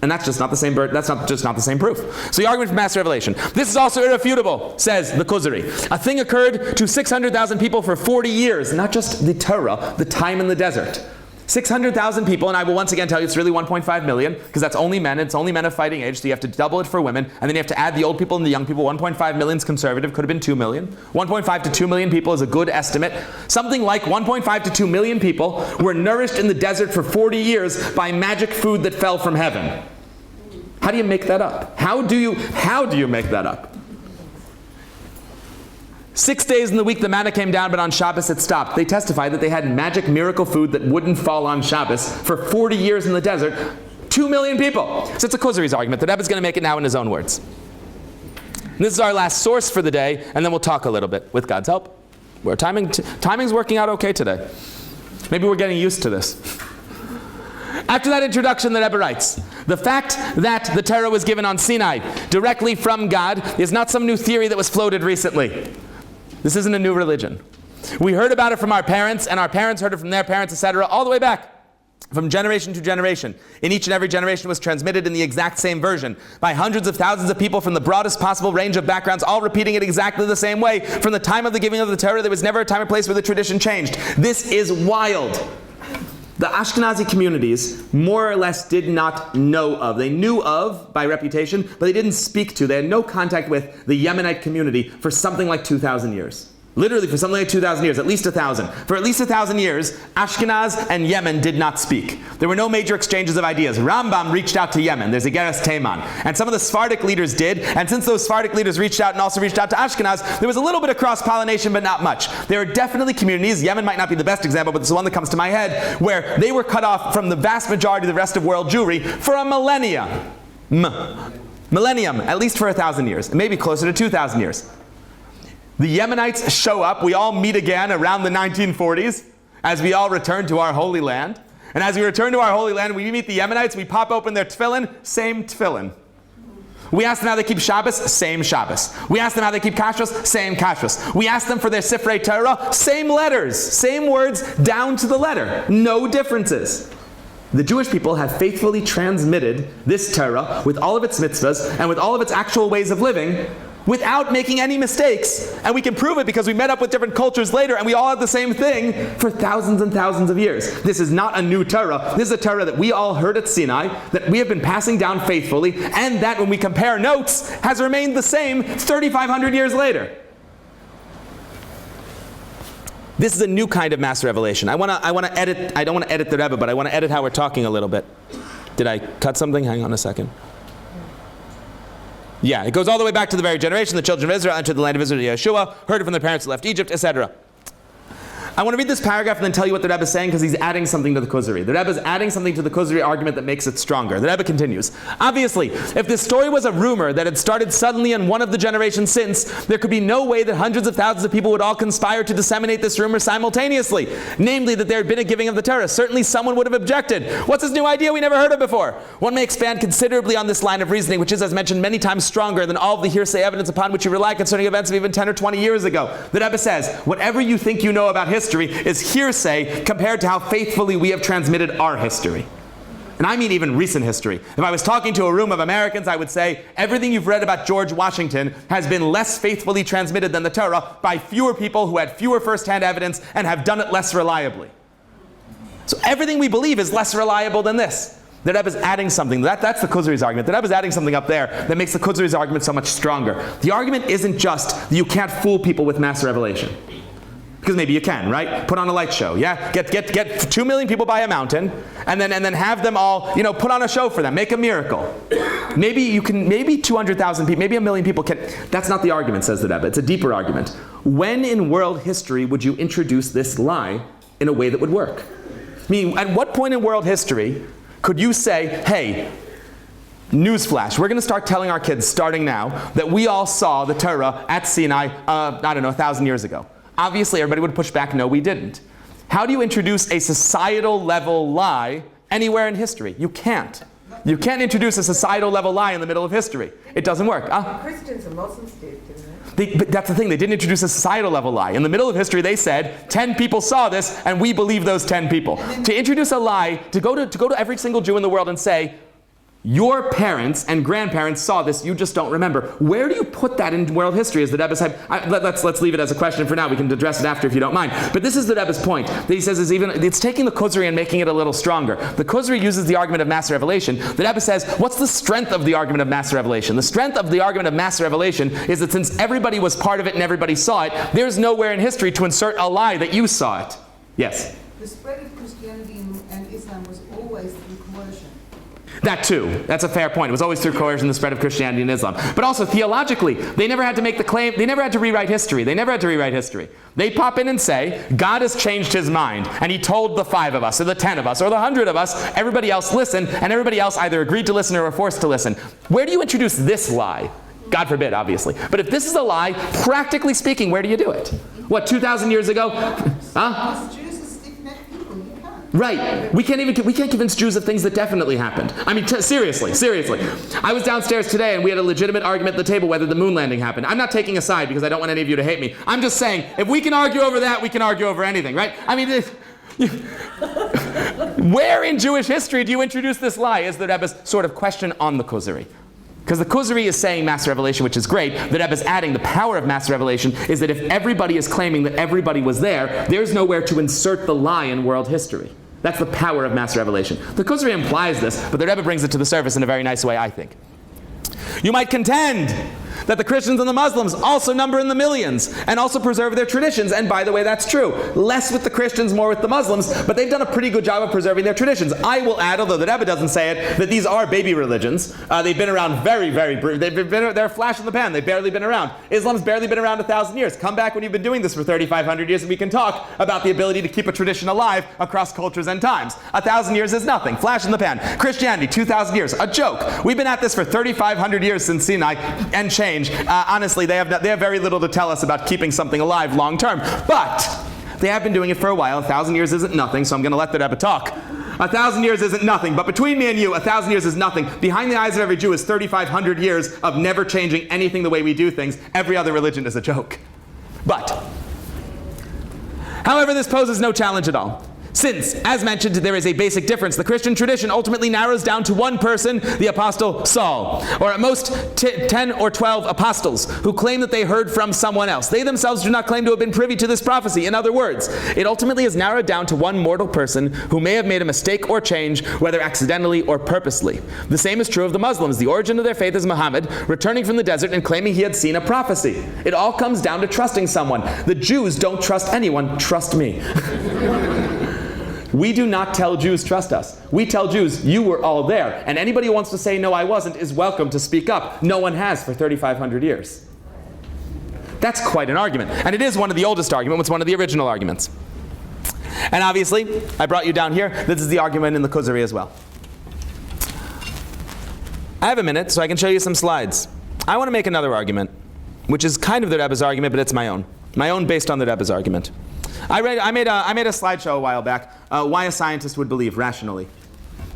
And that's just not the same just not the same proof. So the argument for mass revelation. This is also irrefutable, says the Kuzari. A thing occurred to 600,000 people for 40 years, not just the Torah, the time in the desert. 600,000 people, and I will once again tell you it's really 1.5 million, because that's only men, it's only men of fighting age, so you have to double it for women, and then you have to add the old people and the young people. 1.5 million is conservative, could have been 2 million. 1.5 to 2 million people is a good estimate. Something like 1.5 to 2 million people were nourished in the desert for 40 years by magic food that fell from heaven. How do you make that up? How do you make that up? 6 days in the week the manna came down, but on Shabbos it stopped. They testified that they had magic miracle food that wouldn't fall on Shabbos for 40 years in the desert. 2 million people. So it's a Kuzari's argument. The Rebbe is going to make it now in his own words. And this is our last source for the day, and then we'll talk a little bit, with God's help. Timing's working out okay today. Maybe we're getting used to this. After that introduction, the Rebbe writes, the fact that the Torah was given on Sinai directly from God is not some new theory that was floated recently. This isn't a new religion. We heard about it from our parents, and our parents heard it from their parents, etc., all the way back, from generation to generation. In each and every generation was transmitted in the exact same version by hundreds of thousands of people from the broadest possible range of backgrounds, all repeating it exactly the same way. From the time of the giving of the Torah, there was never a time or place where the tradition changed. This is wild. The Ashkenazi communities more or less did not know of. They knew of by reputation, but they didn't speak to. They had no contact with the Yemenite community for something like 2,000 years. Literally for something like 2,000 years, at least 1,000. For at least 1,000 years, Ashkenaz and Yemen did not speak. There were no major exchanges of ideas. Rambam reached out to Yemen. There's a Geras Teiman. And some of the Sephardic leaders did. And since those Sephardic leaders reached out and also reached out to Ashkenaz, there was a little bit of cross-pollination, but not much. There are definitely communities, Yemen might not be the best example, but this is one that comes to my head, where they were cut off from the vast majority of the rest of world Jewry for a millennium. Millennium, at least for 1,000 years. Maybe closer to 2,000 years. The Yemenites show up, we all meet again around the 1940s as we all return to our Holy Land. And as we return to our Holy Land, we meet the Yemenites, we pop open their tefillin, same tefillin. We ask them how they keep Shabbos, same Shabbos. We ask them how they keep kashrus, same kashrus. We ask them for their Sifrei Torah, same letters, same words, down to the letter. No differences. The Jewish people have faithfully transmitted this Torah with all of its mitzvahs and with all of its actual ways of living without making any mistakes. And we can prove it because we met up with different cultures later and we all have the same thing for thousands and thousands of years. This is not a new Torah. This is a Torah that we all heard at Sinai, that we have been passing down faithfully, and that when we compare notes has remained the same 3,500 years later. This is a new kind of mass revelation. I don't want to edit the Rebbe, but I want to edit how we're talking a little bit. Did I cut something? Hang on a second. Yeah, it goes all the way back to the very generation. The children of Israel entered the land of Israel, Yeshua, heard it from their parents, left Egypt, etc. I want to read this paragraph and then tell you what the Rebbe is saying, because he's adding something to the Kuzari. The Rebbe is adding something to the Kuzari argument that makes it stronger. The Rebbe continues. Obviously, if this story was a rumor that had started suddenly in one of the generations since, there could be no way that hundreds of thousands of people would all conspire to disseminate this rumor simultaneously. Namely, that there had been a giving of the Torah. Certainly someone would have objected. What's this new idea we never heard of before? One may expand considerably on this line of reasoning, which is, as mentioned, many times stronger than all of the hearsay evidence upon which you rely concerning events of even 10 or 20 years ago. The Rebbe says, whatever you think you know about history is hearsay compared to how faithfully we have transmitted our history. And I mean even recent history. If I was talking to a room of Americans, I would say, everything you've read about George Washington has been less faithfully transmitted than the Torah by fewer people who had fewer first-hand evidence and have done it less reliably. So everything we believe is less reliable than this. The Rebbe is adding something. That's the Kuzari's argument. The Rebbe is adding something up there that makes the Kuzari's argument so much stronger. The argument isn't just that you can't fool people with mass revelation. Because maybe you can, right? Put on a light show, yeah? Get 2 million people by a mountain, and then have them all, put on a show for them, make a miracle. Maybe 200,000 people, maybe 1 million people can. That's not the argument, says the Rebbe. It's a deeper argument. When in world history would you introduce this lie in a way that would work? I mean, at what point in world history could you say, hey, newsflash, we're going to start telling our kids starting now that we all saw the Torah at Sinai, 1,000 years ago. Obviously, everybody would push back, no, we didn't. How do you introduce a societal level lie anywhere in history? You can't. You can't introduce a societal level lie in the middle of history. It doesn't work. Christians and Muslims did, didn't they? But that's the thing, they didn't introduce a societal level lie. In the middle of history, they said, 10 people saw this, and we believe those 10 people. To introduce a lie, to go to every single Jew in the world and say, your parents and grandparents saw this, you just don't remember. Where do you put that in world history? As the Rebbe said, let's leave it as a question for now. We can address it after if you don't mind. But this is the Rebbe's point that he says it's taking the Kuzari and making it a little stronger. The Kuzari uses the argument of mass revelation. The Rebbe says, what's the strength of the argument of mass revelation? The strength of the argument of mass revelation is that since everybody was part of it and everybody saw it, there's nowhere in history to insert a lie that you saw it. Yes? The spread of Christianity and Islam was always through coercion. That too. That's a fair point. It was always through coercion, the spread of Christianity and Islam. But also theologically, they never had to make the claim, they never had to rewrite history. They pop in and say, God has changed his mind, and he told the 5 of us, or the 10 of us, or the 100 of us, everybody else listened, and everybody else either agreed to listen or were forced to listen. Where do you introduce this lie? God forbid, obviously. But if this is a lie, practically speaking, where do you do it? What, 2,000 years ago? Huh? Right. We can't convince Jews of things that definitely happened. I mean, seriously. I was downstairs today and we had a legitimate argument at the table whether the moon landing happened. I'm not taking a side because I don't want any of you to hate me. I'm just saying, if we can argue over that, we can argue over anything, right? I mean, where in Jewish history do you introduce this lie? Is the Rebbe's sort of question on the Kuzari. Because the Kuzari is saying mass revelation, which is great. The Rebbe is adding the power of mass revelation is that if everybody is claiming that everybody was there, there's nowhere to insert the lie in world history. That's the power of mass revelation. The Kuzari implies this, but the Rebbe brings it to the surface in a very nice way, I think. You might contend that the Christians and the Muslims also number in the millions and also preserve their traditions. And by the way, that's true. Less with the Christians, more with the Muslims, but they've done a pretty good job of preserving their traditions. I will add, although the Rebbe doesn't say it, that these are baby religions. They've been around they're a flash in the pan. They've barely been around. Islam's barely been around 1,000 years. Come back when you've been doing this for 3,500 years and we can talk about the ability to keep a tradition alive across cultures and times. 1,000 years is nothing. Flash in the pan. Christianity, 2,000 years. A joke. We've been at this for 3,500 years since Sinai and change. Honestly, they have very little to tell us about keeping something alive long term. But they have been doing it for a while. 1,000 years isn't nothing, so I'm going to let the Rebbe talk. 1,000 years isn't nothing, but between me and you, 1,000 years is nothing. Behind the eyes of every Jew is 3,500 years of never changing anything the way we do things. Every other religion is a joke. But, however, this poses no challenge at all. Since, as mentioned, there is a basic difference. The Christian tradition ultimately narrows down to one person, the Apostle Saul, or at most 10 or 12 apostles who claim that they heard from someone else. They themselves do not claim to have been privy to this prophecy. In other words, it ultimately is narrowed down to one mortal person who may have made a mistake or change, whether accidentally or purposely. The same is true of the Muslims. The origin of their faith is Muhammad, returning from the desert and claiming he had seen a prophecy. It all comes down to trusting someone. The Jews don't trust anyone. Trust me. We do not tell Jews, trust us. We tell Jews, you were all there. And anybody who wants to say, no, I wasn't, is welcome to speak up. No one has for 3,500 years. That's quite an argument. And it is one of the oldest arguments. It's one of the original arguments. And obviously, I brought you down here. This is the argument in the Kuzari as well. I have a minute, so I can show you some slides. I want to make another argument, which is kind of the Rebbe's argument, but it's my own. My own based on the Rebbe's argument. I made a slideshow a while back, why a scientist would believe rationally.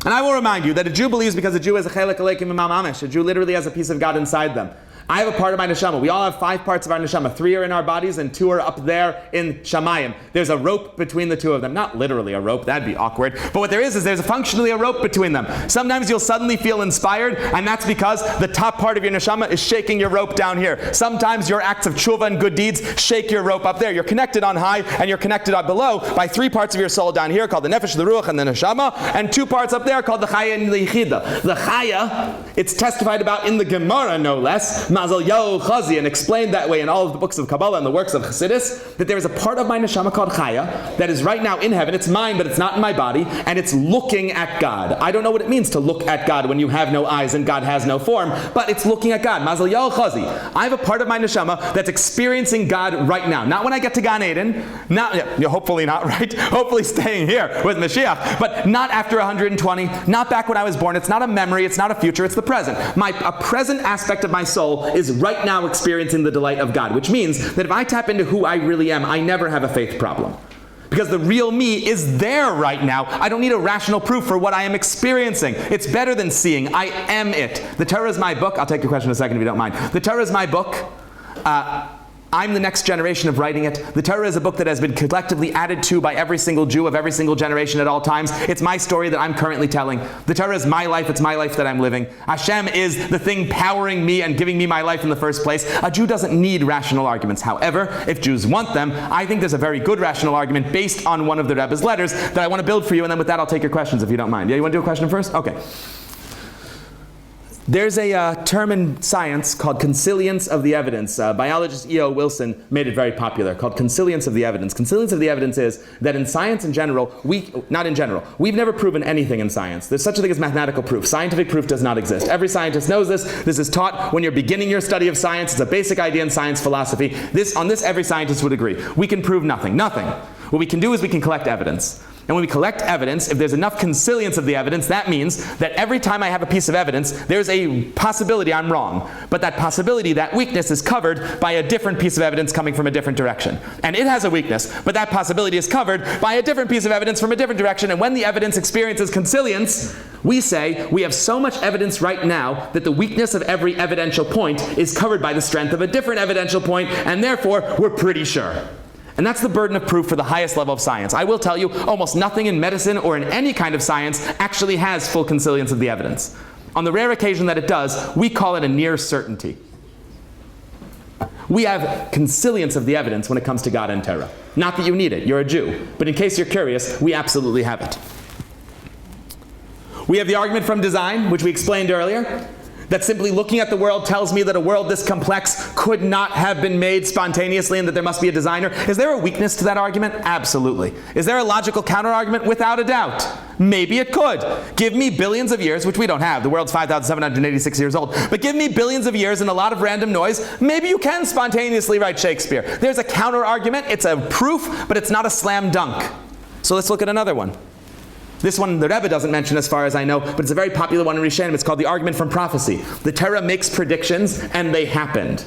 And I will remind you that a Jew believes because a Jew has a chelek alekim imam amish. A Jew literally has a piece of God inside them. I have a part of my neshama. We all have 5 parts of our neshama. 3 are in our bodies and 2 are up there in shamayim. There's a rope between the 2 of them. Not literally a rope, that'd be awkward. But what there is there's functionally a rope between them. Sometimes you'll suddenly feel inspired, and that's because the top part of your neshama is shaking your rope down here. Sometimes your acts of tshuva and good deeds shake your rope up there. You're connected on high, and you're connected up below by 3 parts of your soul down here called the nefesh, the ruach, and the neshama, and 2 parts up there called the chaya and the yichida. The chaya, it's testified about in the Gemara no less, Mazal Yahu Chazi, and explained that way in all of the books of Kabbalah and the works of Chassidus, that there is a part of my neshama called Chaya that is right now in heaven. It's mine, but it's not in my body, and it's looking at God. I don't know what it means to look at God when you have no eyes and God has no form, but it's looking at God. Mazal Yahu Chazi. I have a part of my neshama that's experiencing God right now. Not when I get to Gan Eden, hopefully not, right? Hopefully staying here with Mashiach, but not after 120, not back when I was born. It's not a memory, it's not a future, it's the present. A present aspect of my soul is right now experiencing the delight of God, which means that if I tap into who I really am, I never have a faith problem. Because the real me is there right now. I don't need a rational proof for what I am experiencing. It's better than seeing. I am it. The Torah is my book. I'll take your question in a second if you don't mind. The Torah is my book. I'm the next generation of writing it. The Torah is a book that has been collectively added to by every single Jew of every single generation at all times. It's my story that I'm currently telling. The Torah is my life. It's my life that I'm living. Hashem is the thing powering me and giving me my life in the first place. A Jew doesn't need rational arguments. However, if Jews want them, I think there's a very good rational argument based on one of the Rebbe's letters that I want to build for you, and then with that I'll take your questions if you don't mind. Yeah, you want to do a question first? Okay. There's a term in science called consilience of the evidence. Biologist E.O. Wilson made it very popular, called consilience of the evidence. Consilience of the evidence is that in science in general, we've never proven anything in science. There's such a thing as mathematical proof. Scientific proof does not exist. Every scientist knows this. This is taught when you're beginning your study of science. It's a basic idea in science philosophy. On this, every scientist would agree. We can prove nothing. Nothing. What we can do is we can collect evidence. And when we collect evidence, if there's enough consilience of the evidence, that means that every time I have a piece of evidence, there's a possibility I'm wrong. But that possibility, that weakness, is covered by a different piece of evidence coming from a different direction. And it has a weakness, but that possibility is covered by a different piece of evidence from a different direction. And when the evidence experiences consilience, we say we have so much evidence right now that the weakness of every evidential point is covered by the strength of a different evidential point, and therefore we're pretty sure. And that's the burden of proof for the highest level of science. I will tell you, almost nothing in medicine or in any kind of science actually has full consilience of the evidence. On the rare occasion that it does, we call it a near certainty. We have consilience of the evidence when it comes to God and Torah. Not that you need it, you're a Jew. But in case you're curious, we absolutely have it. We have the argument from design, which we explained earlier, that simply looking at the world tells me that a world this complex could not have been made spontaneously and that there must be a designer. Is there a weakness to that argument? Absolutely. Is there a logical counter-argument? Without a doubt. Maybe it could. Give me billions of years, which we don't have. The world's 5,786 years old. But give me billions of years and a lot of random noise. Maybe you can spontaneously write Shakespeare. There's a counter-argument. It's a proof, but it's not a slam dunk. So let's look at another one. This one the Rebbe doesn't mention as far as I know, but it's a very popular one in Rishonim. It's called the argument from prophecy. The Torah makes predictions, and they happened.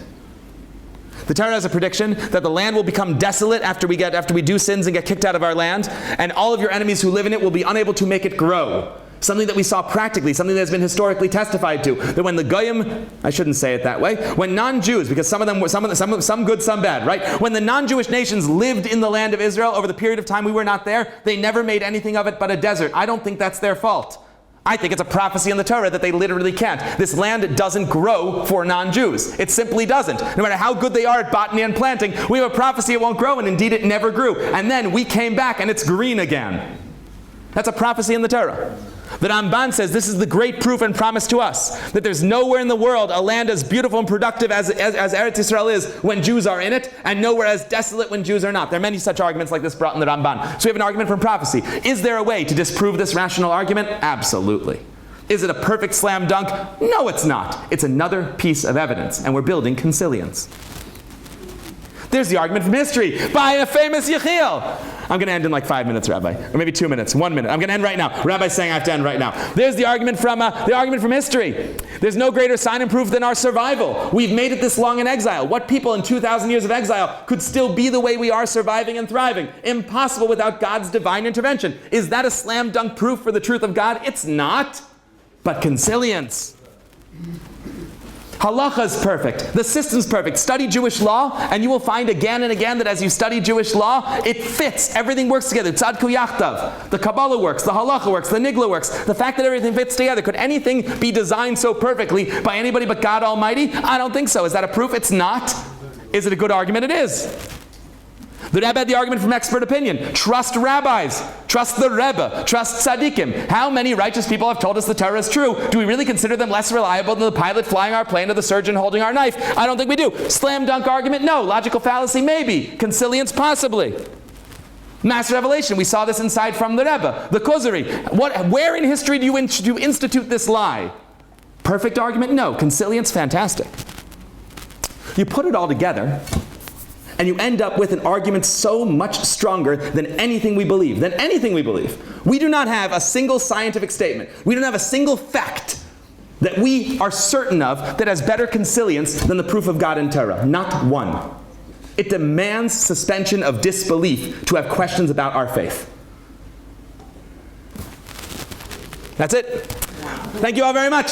The Torah has a prediction that the land will become desolate after we do sins and get kicked out of our land, and all of your enemies who live in it will be unable to make it grow. Something that we saw practically, something that has been historically testified to. That when the Goyim, I shouldn't say it that way, when non-Jews, because some good, some bad, right? When the non-Jewish nations lived in the land of Israel over the period of time we were not there, they never made anything of it but a desert. I don't think that's their fault. I think it's a prophecy in the Torah that they literally can't. This land doesn't grow for non-Jews. It simply doesn't. No matter how good they are at botany and planting, we have a prophecy it won't grow, and indeed it never grew. And then we came back and it's green again. That's a prophecy in the Torah. The Ramban says this is the great proof and promise to us that there's nowhere in the world a land as beautiful and productive as Eretz Yisrael is when Jews are in it, and nowhere as desolate when Jews are not. There are many such arguments like this brought in the Ramban. So we have an argument from prophecy. Is there a way to disprove this rational argument? Absolutely. Is it a perfect slam dunk? No, it's not. It's another piece of evidence, and we're building consilience. There's the argument from history by a famous Yechiel. I'm going to end in like 5 minutes, Rabbi. Or maybe 2 minutes, 1 minute. I'm going to end right now. Rabbi's saying I have to end right now. There's the argument from history. There's no greater sign and proof than our survival. We've made it this long in exile. What people in 2,000 years of exile could still be the way we are, surviving and thriving? Impossible without God's divine intervention. Is that a slam dunk proof for the truth of God? It's not. But consilience. Halacha is perfect. The system's perfect. Study Jewish law, and you will find again and again that as you study Jewish law, it fits. Everything works together. Tzadku yachtav. The Kabbalah works. The Halacha works. The Nigla works. The fact that everything fits together. Could anything be designed so perfectly by anybody but God Almighty? I don't think so. Is that a proof? It's not. Is it a good argument? It is. The Rebbe had the argument from expert opinion. Trust rabbis. Trust the Rebbe. Trust tzaddikim. How many righteous people have told us the Torah is true? Do we really consider them less reliable than the pilot flying our plane or the surgeon holding our knife? I don't think we do. Slam dunk argument? No. Logical fallacy? Maybe. Consilience? Possibly. Mass revelation. We saw this inside from the Rebbe. The Kuzari. Where in history do you institute this lie? Perfect argument? No. Consilience? Fantastic. You put it all together, and you end up with an argument so much stronger than anything we believe. We do not have a single scientific statement. We don't have a single fact that we are certain of that has better consilience than the proof of God in Torah. Not one. It demands suspension of disbelief to have questions about our faith. That's it. Thank you all very much.